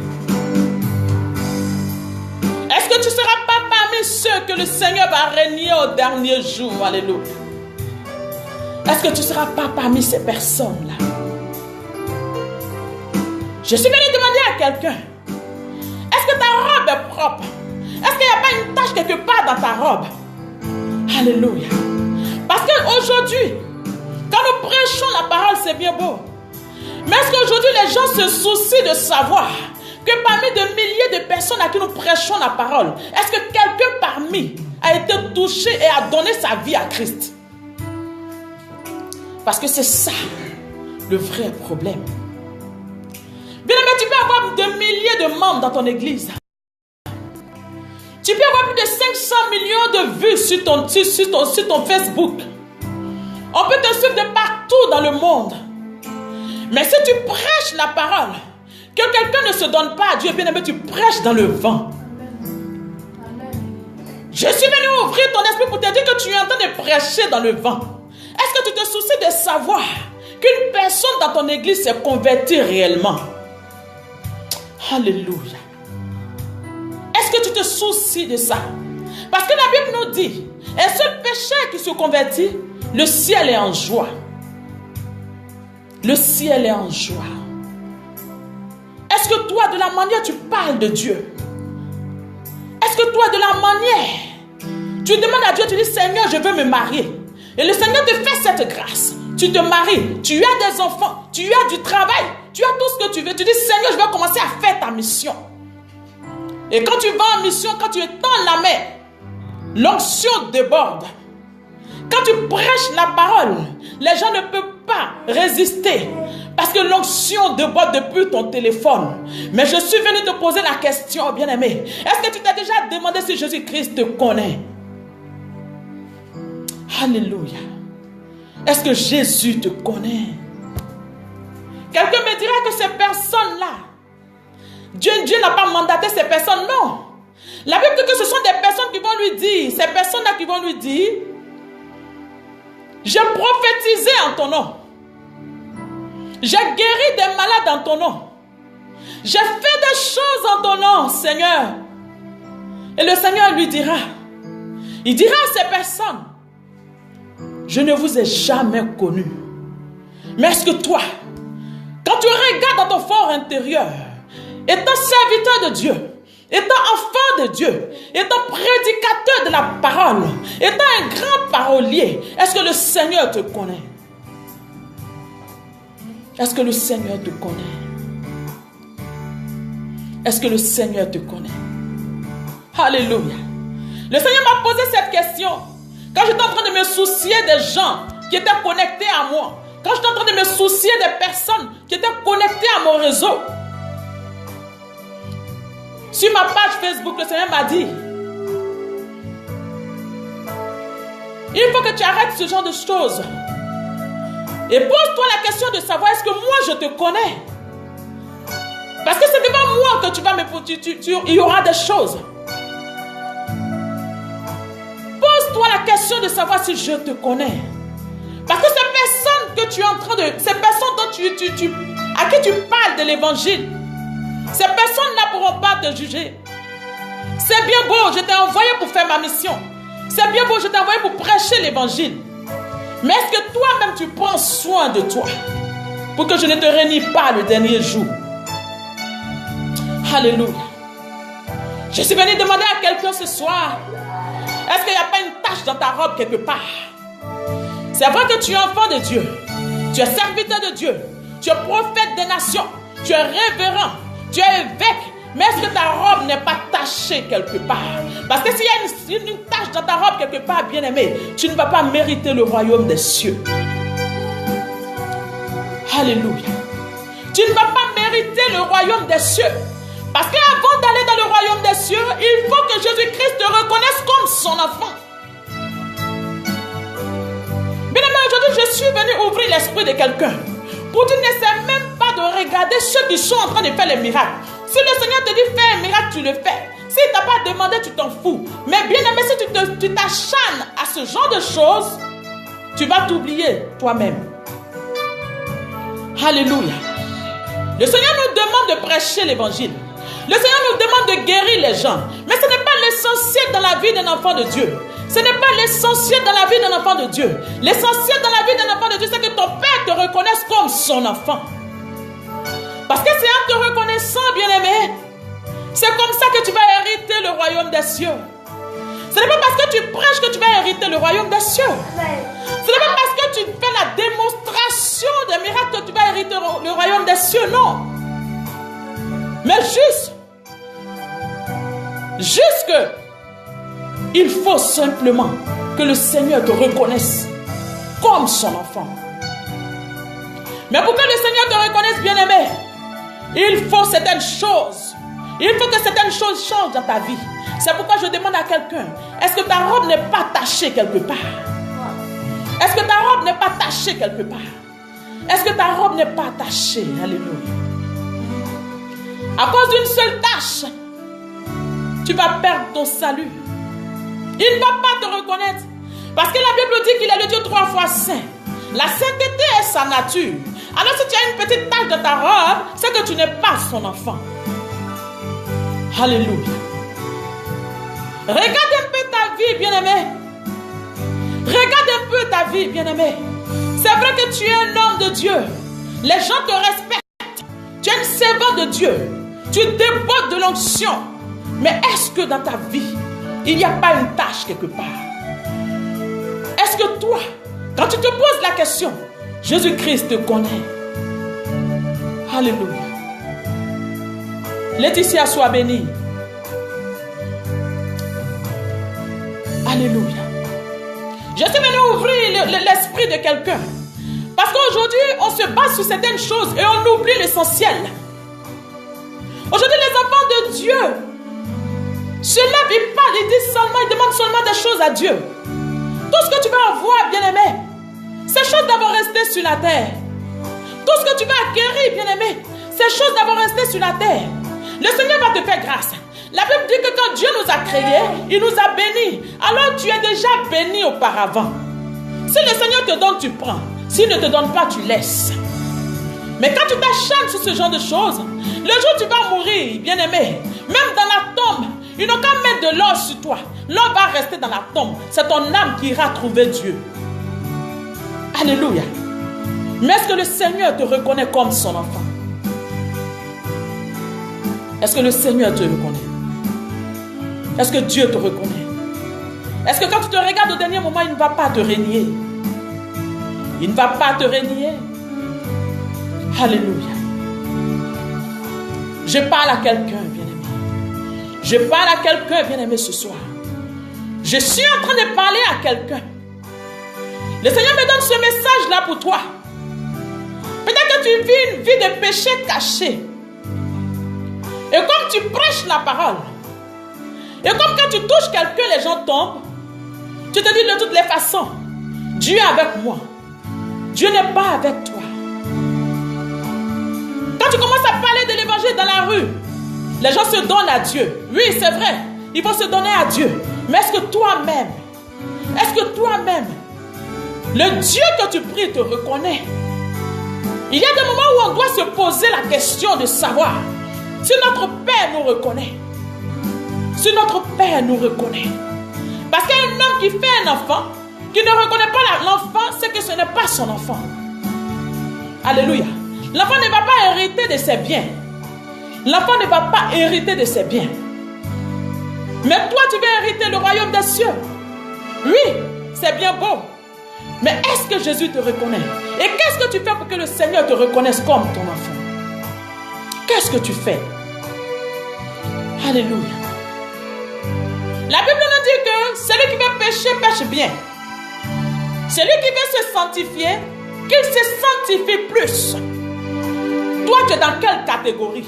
Est-ce que tu ne seras pas parmi ceux que le Seigneur va régner au dernier jour? Alléluia. Est-ce que tu ne seras pas parmi ces personnes-là? Je suis venu demander à quelqu'un, est-ce que ta robe est propre? Est-ce qu'il n'y a pas une tache quelque part dans ta robe? Alléluia. Parce qu'aujourd'hui, quand nous prêchons la parole, c'est bien beau. Mais est-ce qu'aujourd'hui, les gens se soucient de savoir que parmi de milliers de personnes à qui nous prêchons la parole, est-ce que quelqu'un parmi a été touché et a donné sa vie à Christ? Parce que c'est ça le vrai problème. Bien-aimé, tu peux avoir de milliers de membres dans ton église. Tu peux avoir plus de 500 millions de vues sur ton Facebook. On peut te suivre de partout dans le monde. Mais si tu prêches la parole, que quelqu'un ne se donne pas à Dieu, bien-aimé, tu prêches dans le vent. Je suis venu ouvrir ton esprit pour te dire que tu es en train de prêcher dans le vent. Est-ce que tu te soucies de savoir qu'une personne dans ton église s'est convertie réellement? Alléluia. Est-ce que tu te soucies de ça? Parce que la Bible nous dit, un seul pécheur qui se convertit, le ciel est en joie. Le ciel est en joie. Est-ce que toi, de la manière tu parles de Dieu, est-ce que toi, de la manière tu demandes à Dieu, tu dis, Seigneur, je veux me marier. Et le Seigneur te fait cette grâce. Tu te maries, tu as des enfants, tu as du travail, tu as tout ce que tu veux. Tu dis, Seigneur, je vais commencer à faire ta mission. Et quand tu vas en mission, quand tu étends la main, l'onction déborde. Quand tu prêches la parole, les gens ne peuvent pas résister. Parce que l'onction déborde depuis ton téléphone. Mais je suis venu te poser la question, bien-aimé. Est-ce que tu t'es déjà demandé si Jésus-Christ te connaît? Alléluia. Est-ce que Jésus te connaît? Quelqu'un me dira que ces personnes-là, Dieu n'a pas mandaté ces personnes. Non. La Bible dit que ce sont des personnes qui vont lui dire, ces personnes-là qui vont lui dire, j'ai prophétisé en ton nom. J'ai guéri des malades en ton nom. J'ai fait des choses en ton nom, Seigneur. Et le Seigneur lui dira, il dira à ces personnes, je ne vous ai jamais connu. Mais est-ce que toi, quand tu regardes dans ton fort intérieur, étant serviteur de Dieu, étant enfant de Dieu, étant prédicateur de la parole, étant un grand parolier, est-ce que le Seigneur te connaît? Est-ce que le Seigneur te connaît? Est-ce que le Seigneur te connaît? Alléluia. Le Seigneur m'a posé cette question quand j'étais en train de me soucier des gens qui étaient connectés à moi. Quand j'étais en train de me soucier des personnes qui étaient connectées à mon réseau. Sur ma page Facebook, le Seigneur m'a dit, il faut que tu arrêtes ce genre de choses. Et pose-toi la question de savoir, est-ce que moi je te connais? Parce que c'est devant moi que tu vas il y aura des choses. Pose-toi la question de savoir si je te connais. Parce que ces personnes que tu es en train de... Ces personnes dont à qui tu parles de l'évangile, ces personnes ne pourront pas te juger. C'est bien beau, je t'ai envoyé pour faire ma mission. C'est bien beau, je t'ai envoyé pour prêcher l'évangile. Mais est-ce que toi-même tu prends soin de toi pour que je ne te réunis pas le dernier jour? Alléluia. Je suis venu demander à quelqu'un ce soir, est-ce qu'il n'y a pas une tache dans ta robe quelque part? C'est vrai que tu es enfant de Dieu, tu es serviteur de Dieu, tu es prophète des nations, tu es révérend, tu es évêque, mais est-ce que ta robe n'est pas tachée quelque part? Parce que s'il y a une tache dans ta robe quelque part, bien-aimé, tu ne vas pas mériter le royaume des cieux. Alléluia. Tu ne vas pas mériter le royaume des cieux. Parce qu'avant d'aller dans le royaume des cieux, il faut que Jésus-Christ te reconnaisse comme son enfant. Bien-aimé, aujourd'hui, je suis venu ouvrir l'esprit de quelqu'un. Pour tu n'essaies même pas de regarder ceux qui sont en train de faire les miracles. Si le Seigneur te dit fais un miracle, tu le fais. S'il ne t'a pas demandé, tu t'en fous. Mais bien aimé, si tu t'acharnes à ce genre de choses, tu vas t'oublier toi-même. Alléluia. Le Seigneur nous demande de prêcher l'évangile. Le Seigneur nous demande de guérir les gens. Mais ce n'est pas l'essentiel dans la vie d'un enfant de Dieu. Ce n'est pas l'essentiel dans la vie d'un enfant de Dieu. L'essentiel dans la vie d'un enfant de Dieu, c'est que ton Père te reconnaisse comme son enfant. Parce que c'est en te reconnaissant, bien-aimé, c'est comme ça que tu vas hériter le royaume des cieux. Ce n'est pas parce que tu prêches que tu vas hériter le royaume des cieux. Ce n'est pas parce que tu fais la démonstration des miracles que tu vas hériter le royaume des cieux, non. Mais juste que il faut simplement que le Seigneur te reconnaisse comme son enfant. Mais pour que le Seigneur te reconnaisse, bien-aimé, il faut certaines choses. Il faut que certaines choses changent dans ta vie. C'est pourquoi je demande à quelqu'un, est-ce que ta robe n'est pas tachée quelque part? Est-ce que ta robe n'est pas tachée quelque part? Est-ce que ta robe n'est pas tachée? Alléluia. À cause d'une seule tâche, tu vas perdre ton salut. Il ne va pas te reconnaître. Parce que la Bible dit qu'il est le Dieu 3 fois saint. La sainteté est sa nature. Alors si tu as une petite tache dans ta robe, c'est que tu n'es pas son enfant. Alléluia. Regarde un peu ta vie, bien-aimé. Regarde un peu ta vie, bien-aimé. C'est vrai que tu es un homme de Dieu. Les gens te respectent. Tu es un servant de Dieu. Tu débordes de l'onction. Mais est-ce que dans ta vie, il n'y a pas une tâche quelque part? Est-ce que toi, quand tu te poses la question, Jésus-Christ te connaît? Alléluia. Laetitia, sois bénie. Alléluia. Je suis venu ouvrir l'esprit de quelqu'un. Parce qu'aujourd'hui, on se base sur certaines choses et on oublie l'essentiel. Aujourd'hui, les enfants de Dieu se lèvent, ils parlent, ils disent seulement, ils demandent seulement des choses à Dieu. Tout ce que tu vas avoir, bien-aimé, c'est chose d'avoir resté sur la terre. Tout ce que tu vas acquérir, bien-aimé, c'est chose d'avoir resté sur la terre. Le Seigneur va te faire grâce. La Bible dit que quand Dieu nous a créés, il nous a bénis. Alors tu es déjà béni auparavant. Si le Seigneur te donne, tu prends. S'il ne te donne pas, tu laisses. Mais quand tu t'acharnes sur ce genre de choses, le jour où tu vas mourir, bien-aimé, même dans la tombe, ils n'ont qu'à mettre de l'or sur toi. L'or va rester dans la tombe. C'est ton âme qui ira trouver Dieu. Alléluia. Mais est-ce que le Seigneur te reconnaît comme son enfant? Est-ce que le Seigneur te reconnaît? Est-ce que Dieu te reconnaît? Est-ce que quand tu te regardes au dernier moment, il ne va pas te régner? Il ne va pas te régner. Alléluia. Je parle à quelqu'un, bien-aimé. Je parle à quelqu'un, bien-aimé, ce soir. Je suis en train de parler à quelqu'un. Le Seigneur me donne ce message-là pour toi. Peut-être que tu vis une vie de péché caché. Et comme tu prêches la parole, et comme quand tu touches quelqu'un, les gens tombent, tu te dis de toutes les façons, Dieu est avec moi. Dieu n'est pas avec toi. Quand tu commences à parler de l'évangile dans la rue, les gens se donnent à Dieu. Oui, c'est vrai, ils vont se donner à Dieu. Mais est-ce que toi-même, le Dieu que tu pries te reconnaît? Il y a des moments où on doit se poser la question de savoir si notre Père nous reconnaît. Si notre Père nous reconnaît. Parce qu'un homme qui fait un enfant, qui ne reconnaît pas l'enfant, c'est que ce n'est pas son enfant. Alléluia. L'enfant ne va pas hériter de ses biens. L'enfant ne va pas hériter de ses biens. Mais toi, tu veux hériter le royaume des cieux. Oui, c'est bien beau. Mais est-ce que Jésus te reconnaît? Et qu'est-ce que tu fais pour que le Seigneur te reconnaisse comme ton enfant? Qu'est-ce que tu fais? Alléluia. La Bible nous dit que celui qui veut pécher, pêche bien. Celui qui veut se sanctifier, qu'il se sanctifie plus. Toi, tu es dans quelle catégorie?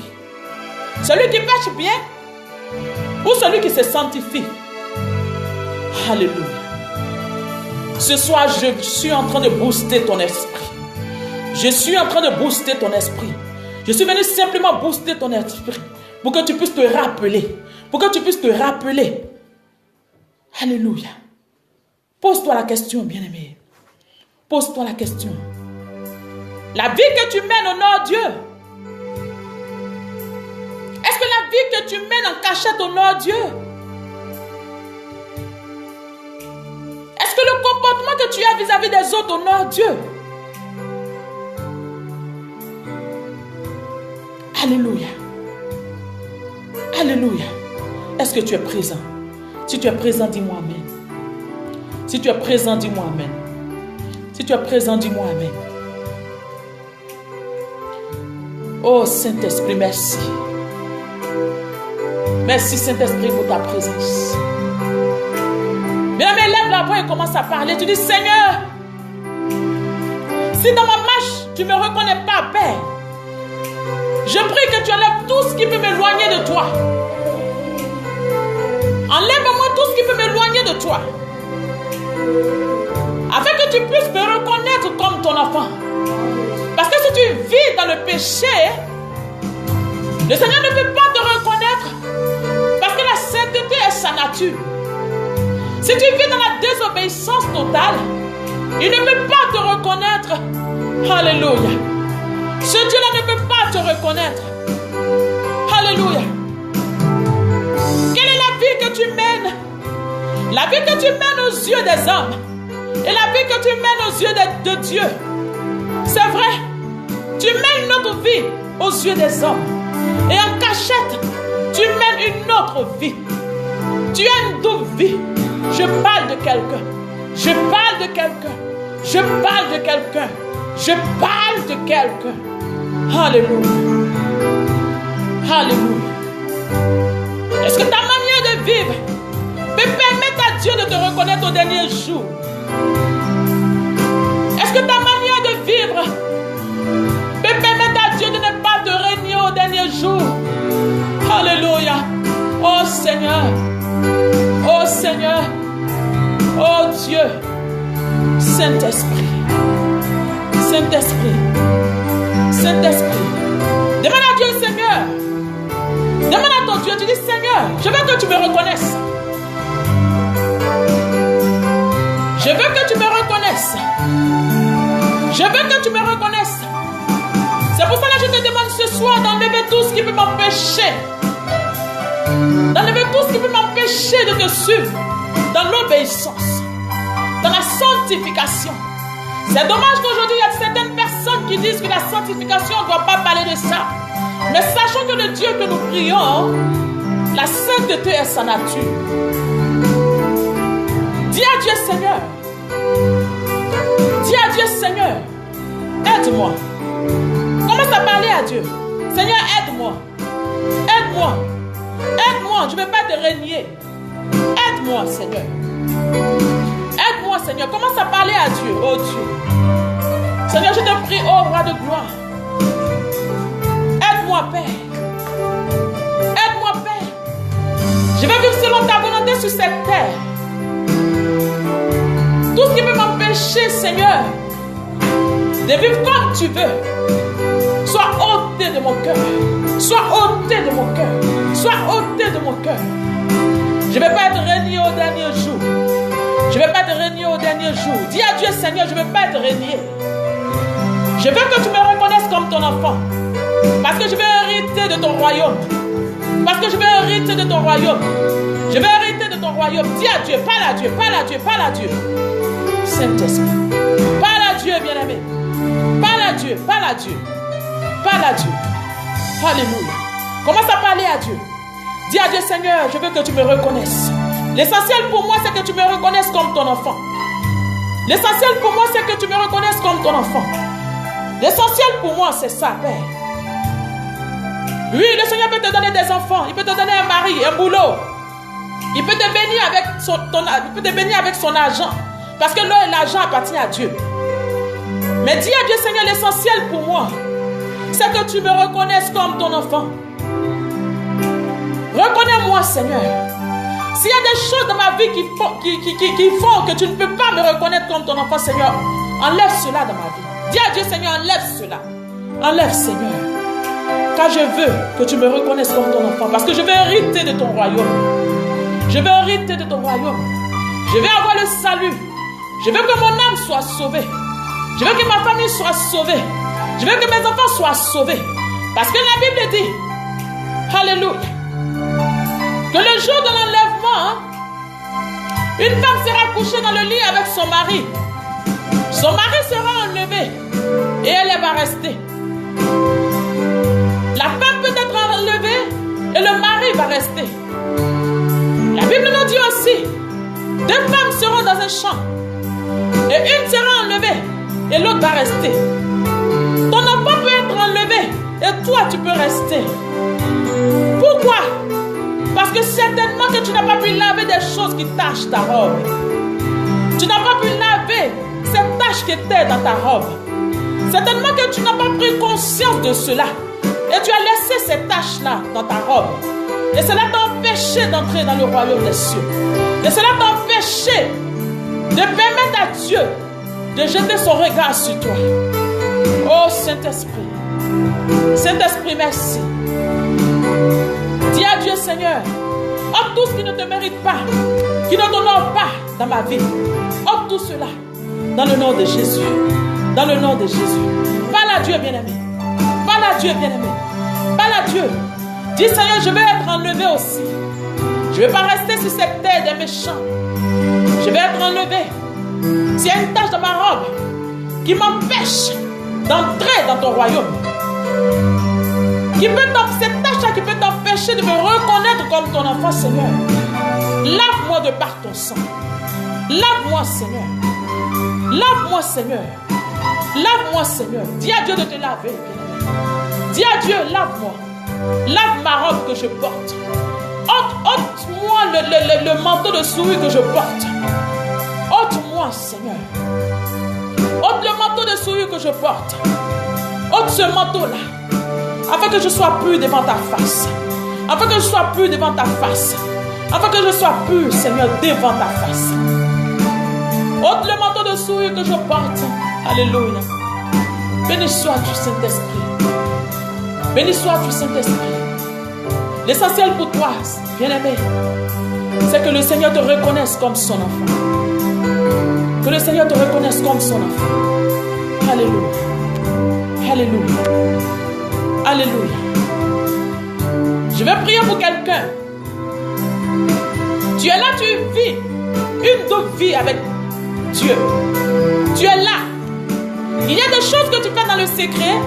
Celui qui pêche bien ou celui qui se sanctifie? Alléluia. Ce soir, je suis en train de booster ton esprit. Je suis en train de booster ton esprit. Je suis venu simplement booster ton esprit pour que tu puisses te rappeler. Pour que tu puisses te rappeler. Alléluia. Pose-toi la question, bien-aimé. Pose-toi la question. La vie que tu mènes honore Dieu. Est-ce que la vie que tu mènes en cachette honore Dieu? Est-ce que le comportement que tu as vis-à-vis des autres honore Dieu? Alléluia. Alléluia. Est-ce que tu es présent? Si tu es présent, dis-moi Amen. Si tu es présent, dis-moi Amen. Si tu es présent, dis-moi Amen. Oh Saint-Esprit, merci. Merci Saint-Esprit pour ta présence. Bien, mais lève la voix et commence à parler. Tu dis, Seigneur, si dans ma marche, tu ne me reconnais pas, Père, je prie que tu enlèves tout ce qui peut m'éloigner de toi. Enlève-moi tout ce qui peut m'éloigner de toi. Afin que tu puisses me reconnaître comme ton enfant. Parce que si tu vis dans le péché, le Seigneur ne peut pas te reconnaître. Parce que la sainteté est sa nature. Si tu vis dans la désobéissance totale, il ne peut pas te reconnaître. Alléluia. Ce Dieu-là ne peut pas te reconnaître. Alléluia. Quelle est la vie que tu mènes? La vie que tu mènes aux yeux des hommes et la vie que tu mènes aux yeux de Dieu. C'est vrai. Tu mènes notre vie aux yeux des hommes. Et en cachette, tu mènes une autre vie. Tu as une double vie. Je parle de quelqu'un. Je parle de quelqu'un. Je parle de quelqu'un. Je parle de quelqu'un. Alléluia. Alléluia. Est-ce que ta manière de vivre peut permettre à Dieu de te reconnaître au dernier jour? Est-ce que ta manière de vivre peut permettre à Dieu de ne pas te régner au dernier jour? Alléluia. Oh Seigneur. Oh Seigneur. Oh Dieu. Saint-Esprit. Saint-Esprit. Saint-Esprit. Demande à Dieu, Seigneur. Demande à ton Dieu. Tu dis, Seigneur, je veux que tu me reconnaisses. Je veux que tu me reconnaisses. Je veux que tu me reconnaisses. C'est pour cela que je te demande ce soir d'enlever tout ce qui peut m'empêcher. D'enlever tout ce qui peut m'empêcher de te suivre dans l'obéissance, dans la sanctification. C'est dommage qu'aujourd'hui il y a certaines personnes qui disent que la sanctification ne doit pas parler de ça. Mais sachons que le Dieu que nous prions La sainteté est sa nature. Dis à Dieu, Seigneur. Dis à Dieu, Seigneur, aide-moi. Commence à parler à Dieu. Seigneur, aide-moi. Aide-moi. Aide-moi. Je ne vais pas te régner. Aide-moi, Seigneur. Aide-moi, Seigneur. Commence à parler à Dieu. Oh Dieu. Seigneur, je te prie, oh roi de gloire. Aide-moi, Père. Aide-moi, Père. Je vais vivre selon ta volonté sur cette terre. Tout ce qui peut m'empêcher, Seigneur, de vivre comme tu veux, soit ôté de mon cœur. Soit ôté de mon cœur. Soit ôté de mon cœur. Je ne vais pas être régné au dernier jour. Je ne vais pas être régné au dernier jour. Dis à Dieu, Seigneur, je ne veux pas être régné. Je veux que tu me reconnaisses comme ton enfant. Parce que je veux hériter de ton royaume. Parce que je veux hériter de ton royaume. Je veux hériter de ton royaume. Dis à Dieu, parle à Dieu, parle à Dieu, parle à Dieu. Saint-Esprit. Parle à Dieu, bien-aimé. Parle à Dieu, parle à Dieu. Parle à Dieu. Alléluia. Commence à parler à Dieu. Dis à Dieu, Seigneur, je veux que tu me reconnaisses. L'essentiel pour moi, c'est que tu me reconnaisses comme ton enfant. L'essentiel pour moi, c'est que tu me reconnaisses comme ton enfant. L'essentiel pour moi, c'est ça, Père. Oui, le Seigneur peut te donner des enfants. Il peut te donner un mari, un boulot. Il peut te bénir avec son argent. Parce que l'eau et l'argent appartiennent à Dieu. Mais dis à Dieu, Seigneur, l'essentiel pour moi, c'est que tu me reconnaisses comme ton enfant. Reconnais-moi, Seigneur. S'il y a des choses dans ma vie qui font que tu ne peux pas me reconnaître comme ton enfant, Seigneur, enlève cela dans ma vie. Dis à Dieu, Seigneur, enlève cela. Enlève, Seigneur. Car je veux que tu me reconnaisses comme ton enfant. Parce que je veux hériter de ton royaume. Je veux hériter de ton royaume. Je veux avoir le salut. Je veux que mon âme soit sauvée. Je veux que ma famille soit sauvée. Je veux que mes enfants soient sauvés. Parce que la Bible dit, alléluia, que le jour de l'enlèvement, une femme sera couchée dans le lit avec son mari. Son mari sera enlevé et elle va rester. La femme peut être enlevée et le mari va rester. La Bible nous dit aussi, deux femmes seront dans un champ et une sera enlevée et l'autre va rester. Ton enfant peut être enlevé et toi tu peux rester. Pourquoi? Parce que certainement que tu n'as pas pu laver des choses qui tachent ta robe. Tu n'as pas pu laver cette tache qui était dans ta robe. Certainement que tu n'as pas pris conscience de cela. Et tu as laissé cette tache-là dans ta robe. Et cela t'a empêché d'entrer dans le royaume des cieux. Et cela t'a empêché de permettre à Dieu de jeter son regard sur toi. Oh Saint-Esprit. Saint-Esprit, merci. Dis à Dieu, Seigneur, ôte tout ce qui ne te mérite pas, qui ne t'honore pas dans ma vie. Ôte tout cela dans le nom de Jésus. Dans le nom de Jésus. Parle à Dieu, bien-aimé. Parle à Dieu, bien-aimé. Parle à Dieu. Dis, Seigneur, je vais être enlevé aussi. Je ne vais pas rester sur cette terre des méchants. Je vais être enlevé. S'il y a une tache dans ma robe qui m'empêche d'entrer dans ton royaume, cette tâche-là qui peut t'empêcher de me reconnaître comme ton enfant, Seigneur, lave-moi de par ton sang. Lave-moi, Seigneur. Lave-moi, Seigneur. Lave-moi, Seigneur. Dis à Dieu de te laver. Dis à Dieu, lave-moi. Lave ma robe que je porte. Ôte-moi le manteau de souillure que je porte. Ôte-moi, Seigneur. Ôte le manteau de souillure que je porte. Ôte ce manteau-là. Afin que je sois pur devant ta face. Afin que je sois pur devant ta face. Afin que je sois pur, Seigneur, devant ta face. Ôte le manteau de souillure que je porte. Alléluia. Béni sois-tu, Saint-Esprit. Béni sois-tu, Saint-Esprit. L'essentiel pour toi, bien-aimé, c'est que le Seigneur te reconnaisse comme son enfant. Que le Seigneur te reconnaisse comme son enfant. Alléluia. Alléluia. Alléluia. Je vais prier pour quelqu'un. Tu es là, tu vis une double vie avec Dieu. Tu es là. Il y a des choses que tu fais dans le secret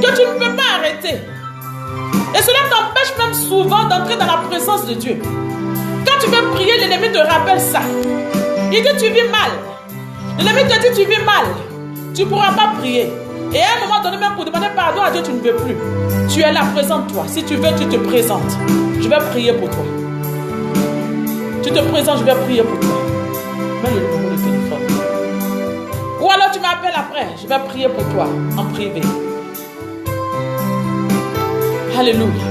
que tu ne peux pas arrêter. Et cela t'empêche même souvent d'entrer dans la présence de Dieu. Quand tu veux prier, l'ennemi te rappelle ça. Il dit tu vis mal. L'ennemi te dit tu vis mal. Tu ne pourras pas prier. Et à un moment donné, même pour demander pardon à Dieu, tu ne veux plus. Tu es là, présente-toi. Si tu veux, tu te présentes. Je vais prier pour toi. Tu te présentes, je vais prier pour toi. Mets le numéro de téléphone. Ou alors tu m'appelles après. Je vais prier pour toi en privé. Alléluia.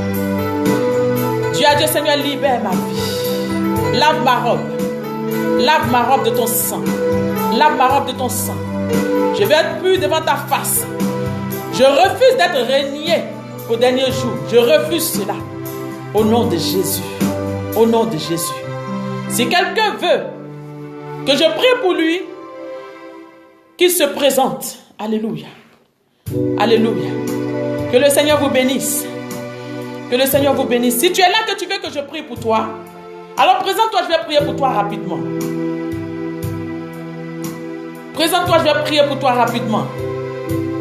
Dieu a dit, Seigneur, libère ma vie. Lave ma robe. Lave ma robe de ton sang. Lave ma robe de ton sang. Je vais être pur devant ta face. Je refuse d'être régné au dernier jour. Je refuse cela. Au nom de Jésus. Au nom de Jésus. Si quelqu'un veut que je prie pour lui, qu'il se présente. Alléluia. Alléluia. Que le Seigneur vous bénisse. Que le Seigneur vous bénisse. Si tu es là que tu veux que je prie pour toi, alors présente-toi, je vais prier pour toi rapidement. Présente-toi, je vais prier pour toi rapidement.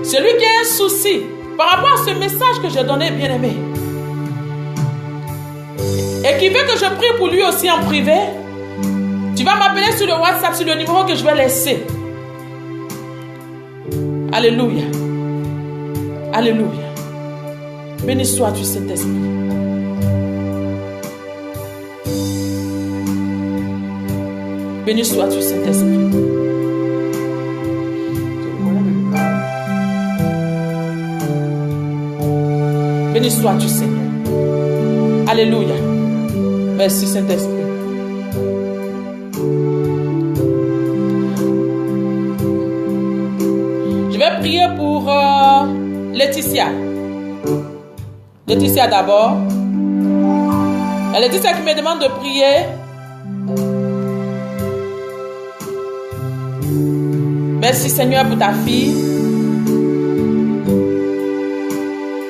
Celui qui a un souci par rapport à ce message que j'ai donné, bien-aimé, et qui veut que je prie pour lui aussi en privé, tu vas m'appeler sur le WhatsApp, sur le numéro que je vais laisser. Alléluia. Alléluia. Béni sois-tu, Saint-Esprit. Béni sois-tu, Saint-Esprit. Béni sois-tu, Seigneur. Alléluia. Merci, Saint-Esprit. Je vais prier pour Laetitia. Laetitia d'abord. Et Laetitia qui me demande de prier. Merci, Seigneur, pour ta fille.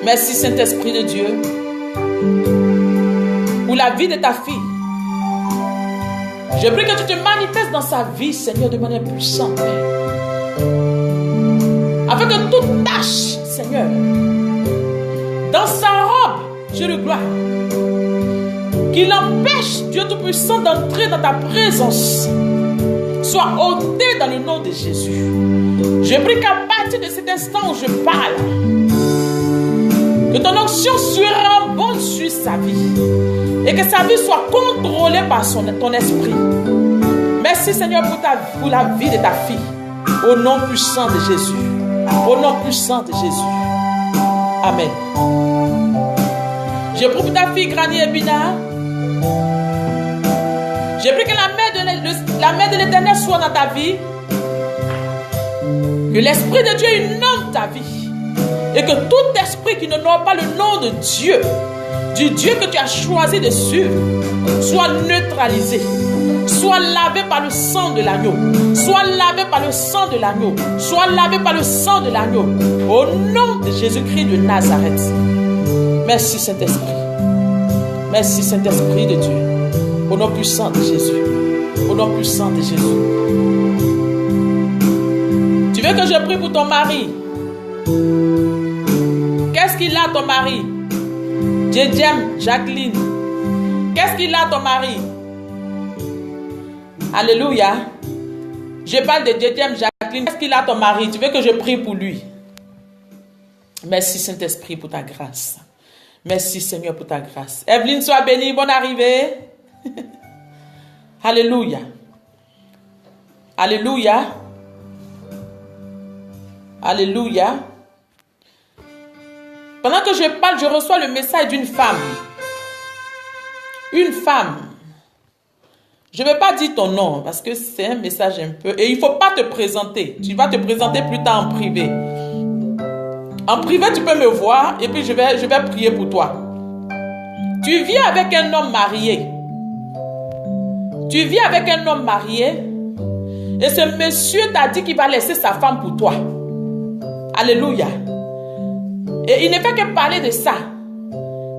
Merci, Saint-Esprit de Dieu, pour la vie de ta fille. Je prie que tu te manifestes dans sa vie, Seigneur, de manière puissante. Afin que toute tâche, Seigneur, dans sa robe, Dieu de gloire, qui l'empêche, Dieu Tout-Puissant, d'entrer dans ta présence, soit ôtée dans le nom de Jésus. Je prie qu'à partir de cet instant où je parle, que ton onction surabonde sur sa vie et que sa vie soit contrôlée par ton esprit. Merci, Seigneur, pour la vie de ta fille. Au nom puissant de Jésus. Au nom puissant de Jésus. Amen. Je prie pour ta fille Granny Ebina. Je prie que la main de l'Éternel soit dans ta vie. Que l'Esprit de Dieu inonde ta vie. Et que tout esprit qui ne n'aura pas le nom de Dieu, du Dieu que tu as choisi de suivre, soit neutralisé, soit lavé par le sang de l'agneau, soit lavé par le sang de l'agneau, soit lavé par le sang de l'agneau, au nom de Jésus-Christ de Nazareth. Merci, Saint-Esprit. Merci, Saint-Esprit de Dieu. Au nom puissant de Jésus. Au nom puissant de Jésus. Tu veux que je prie pour ton mari? Qu'est-ce qu'il a, ton mari? Djedjem, Jacqueline. Qu'est-ce qu'il a, ton mari? Alléluia. Je parle de Djedjem, Jacqueline. Qu'est-ce qu'il a, ton mari? Tu veux que je prie pour lui? Merci, Saint-Esprit, pour ta grâce. Merci, Seigneur, pour ta grâce. Evelyne, sois bénie. Bonne arrivée. Alléluia. Alléluia. Alléluia. Pendant que je parle, je reçois le message d'une femme. Une femme. Je ne vais pas dire ton nom parce que c'est un message un peu... Et il ne faut pas te présenter. Tu vas te présenter plus tard en privé. En privé, tu peux me voir et puis je vais prier pour toi. Tu vis avec un homme marié. Tu vis avec un homme marié et ce monsieur t'a dit qu'il va laisser sa femme pour toi. Alléluia. Et il ne fait que parler de ça.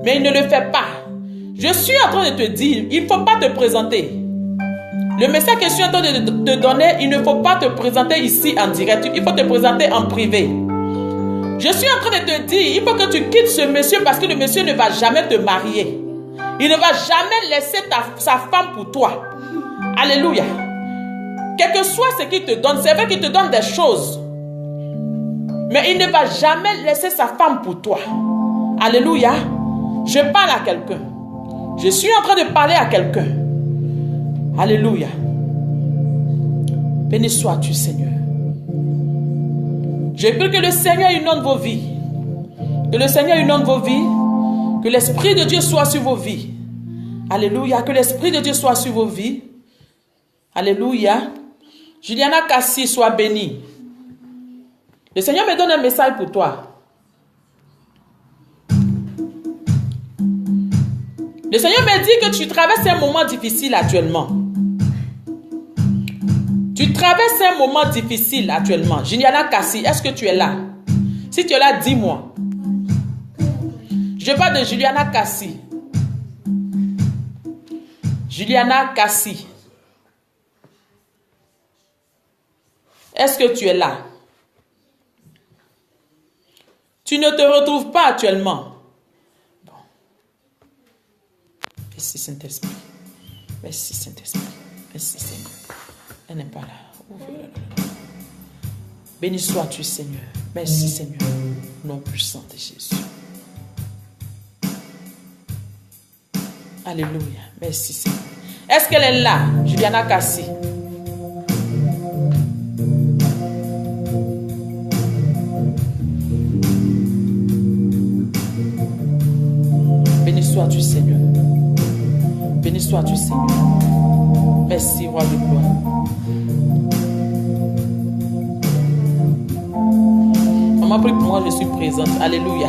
Mais il ne le fait pas. Je suis en train de te dire, il ne faut pas te présenter. Le message que je suis en train de te donner, il ne faut pas te présenter ici en direct. Il faut te présenter en privé. Je suis en train de te dire, il faut que tu quittes ce monsieur parce que le monsieur ne va jamais te marier. Il ne va jamais laisser sa femme pour toi. Alléluia. Quel que soit ce qu'il te donne, c'est vrai qu'il te donne des choses. Mais il ne va jamais laisser sa femme pour toi. Alléluia. Je parle à quelqu'un. Je suis en train de parler à quelqu'un. Alléluia. Béni sois-tu, Seigneur. Je prie que le Seigneur inonde vos vies. Que le Seigneur inonde vos vies. Que l'Esprit de Dieu soit sur vos vies. Alléluia. Que l'Esprit de Dieu soit sur vos vies. Alléluia. Juliana Kassi, sois bénie. Le Seigneur me donne un message pour toi. Le Seigneur me dit que tu traverses un moment difficile actuellement. Tu traverses un moment difficile actuellement. Juliana Kassi, est-ce que tu es là? Si tu es là, dis-moi. Je parle de Juliana Kassi. Juliana Kassi. Est-ce que tu es là? Tu ne te retrouves pas actuellement. Bon. Merci Saint-Esprit. Merci Saint-Esprit. Merci Seigneur. Elle n'est pas là. Béni sois-tu Seigneur. Merci Seigneur. Nom puissant de Jésus. Alléluia. Merci Seigneur. Est-ce qu'elle est là? Juliana Kassi. Béni sois-tu Seigneur. Béni sois-tu Seigneur. Merci roi de gloire. Maman prie pour moi, je suis présente. Alléluia.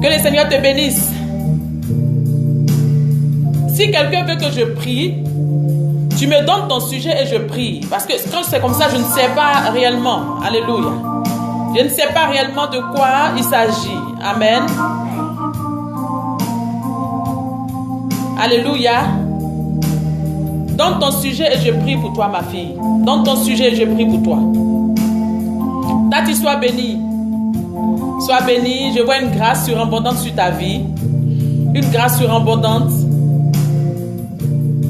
Que le Seigneur te bénisse. Si quelqu'un veut que je prie, tu me donnes ton sujet et je prie. Parce que quand c'est comme ça, je ne sais pas réellement. Alléluia. Je ne sais pas réellement de quoi il s'agit. Amen. Alléluia. Donne ton sujet et je prie pour toi, ma fille. Donne ton sujet et je prie pour toi. Tati, sois bénie. Sois bénie. Je vois une grâce surabondante sur ta vie. Une grâce surabondante.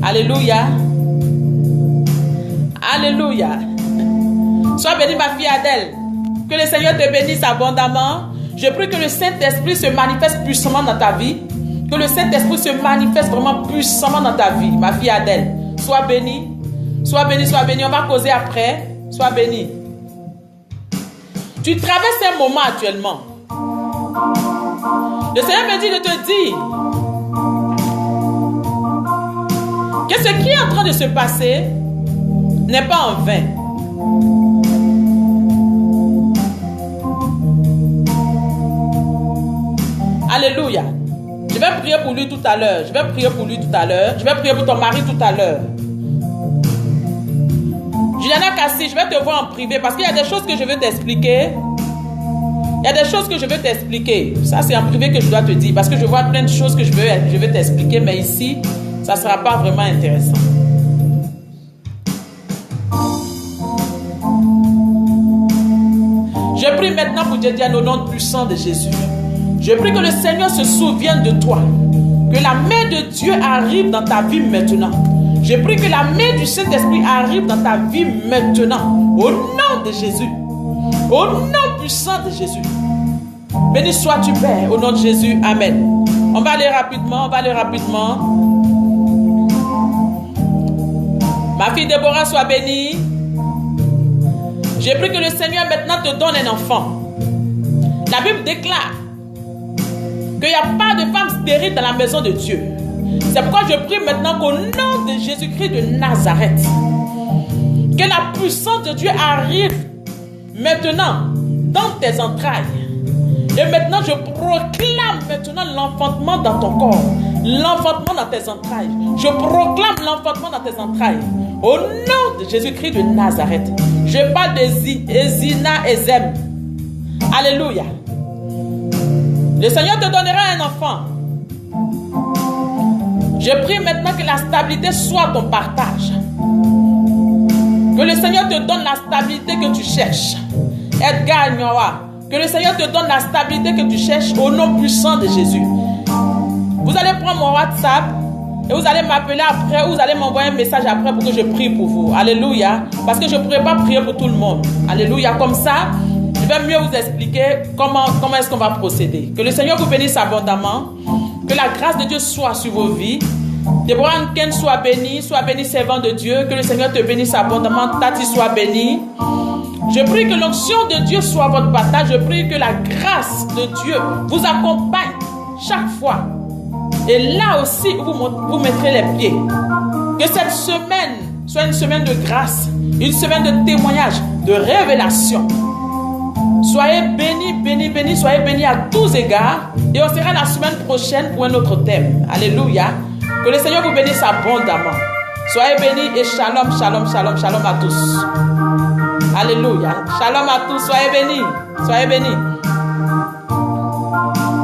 Alléluia. Alléluia. Sois bénie, ma fille Adèle. Que le Seigneur te bénisse abondamment. Je prie que le Saint-Esprit se manifeste puissamment dans ta vie. Que le Saint-Esprit se manifeste vraiment puissamment dans ta vie, ma fille Adèle. Sois bénie. Sois bénie, sois bénie. On va causer après. Sois bénie. Tu traverses un moment actuellement. Le Seigneur me dit de te dire que ce qui est en train de se passer n'est pas en vain. Alléluia. Je vais prier pour lui tout à l'heure. Je vais prier pour lui tout à l'heure. Je vais prier pour ton mari tout à l'heure. Juliana Kassi, je vais te voir en privé parce qu'il y a des choses que je veux t'expliquer. Il y a des choses que je veux t'expliquer. Ça, c'est en privé que je dois te dire parce que je vois plein de choses que je veux t'expliquer, mais ici, ça ne sera pas vraiment intéressant. Je prie maintenant pour Didiane au nom puissant de Jésus. Je prie que le Seigneur se souvienne de toi. Que la main de Dieu arrive dans ta vie maintenant. Je prie que la main du Saint-Esprit arrive dans ta vie maintenant. Au nom de Jésus. Au nom puissant de Jésus. Béni sois-tu, Père, au nom de Jésus. Amen. On va aller rapidement, Ma fille Déborah, sois bénie. Je prie que le Seigneur maintenant te donne un enfant. La Bible déclare qu'il n'y a pas de femme stérile dans la maison de Dieu. C'est pourquoi je prie maintenant qu'au nom de Jésus-Christ de Nazareth, que la puissance de Dieu arrive maintenant dans tes entrailles. Et maintenant je proclame maintenant l'enfantement dans ton corps, l'enfantement dans tes entrailles. Je proclame l'enfantement dans tes entrailles. Au nom de Jésus-Christ de Nazareth, je parle de Zina et Zem. Alléluia. Le Seigneur te donnera un enfant. Je prie maintenant que la stabilité soit ton partage. Que le Seigneur te donne la stabilité que tu cherches. Edgar Nyoa. Que le Seigneur te donne la stabilité que tu cherches au nom puissant de Jésus. Vous allez prendre mon WhatsApp et vous allez m'appeler après, ou vous allez m'envoyer un message après pour que je prie pour vous. Alléluia. Parce que je ne pourrai pas prier pour tout le monde. Alléluia. Comme ça, je vais mieux vous expliquer comment est-ce qu'on va procéder. Que le Seigneur vous bénisse abondamment. Que la grâce de Dieu soit sur vos vies. Déborah Nken soit béni servant de Dieu. Que le Seigneur te bénisse abondamment. Tati soit béni. Je prie que l'onction de Dieu soit votre partage. Je prie que la grâce de Dieu vous accompagne chaque fois. Et là aussi, vous mettrez les pieds. Que cette semaine soit une semaine de grâce, une semaine de témoignage, de révélation. Soyez bénis, bénis, bénis, soyez bénis à tous égards. Et on sera la semaine prochaine pour un autre thème. Alléluia. Que le Seigneur vous bénisse abondamment. Soyez bénis et shalom, shalom, shalom, shalom à tous. Alléluia. Shalom à tous. Soyez bénis. Soyez bénis.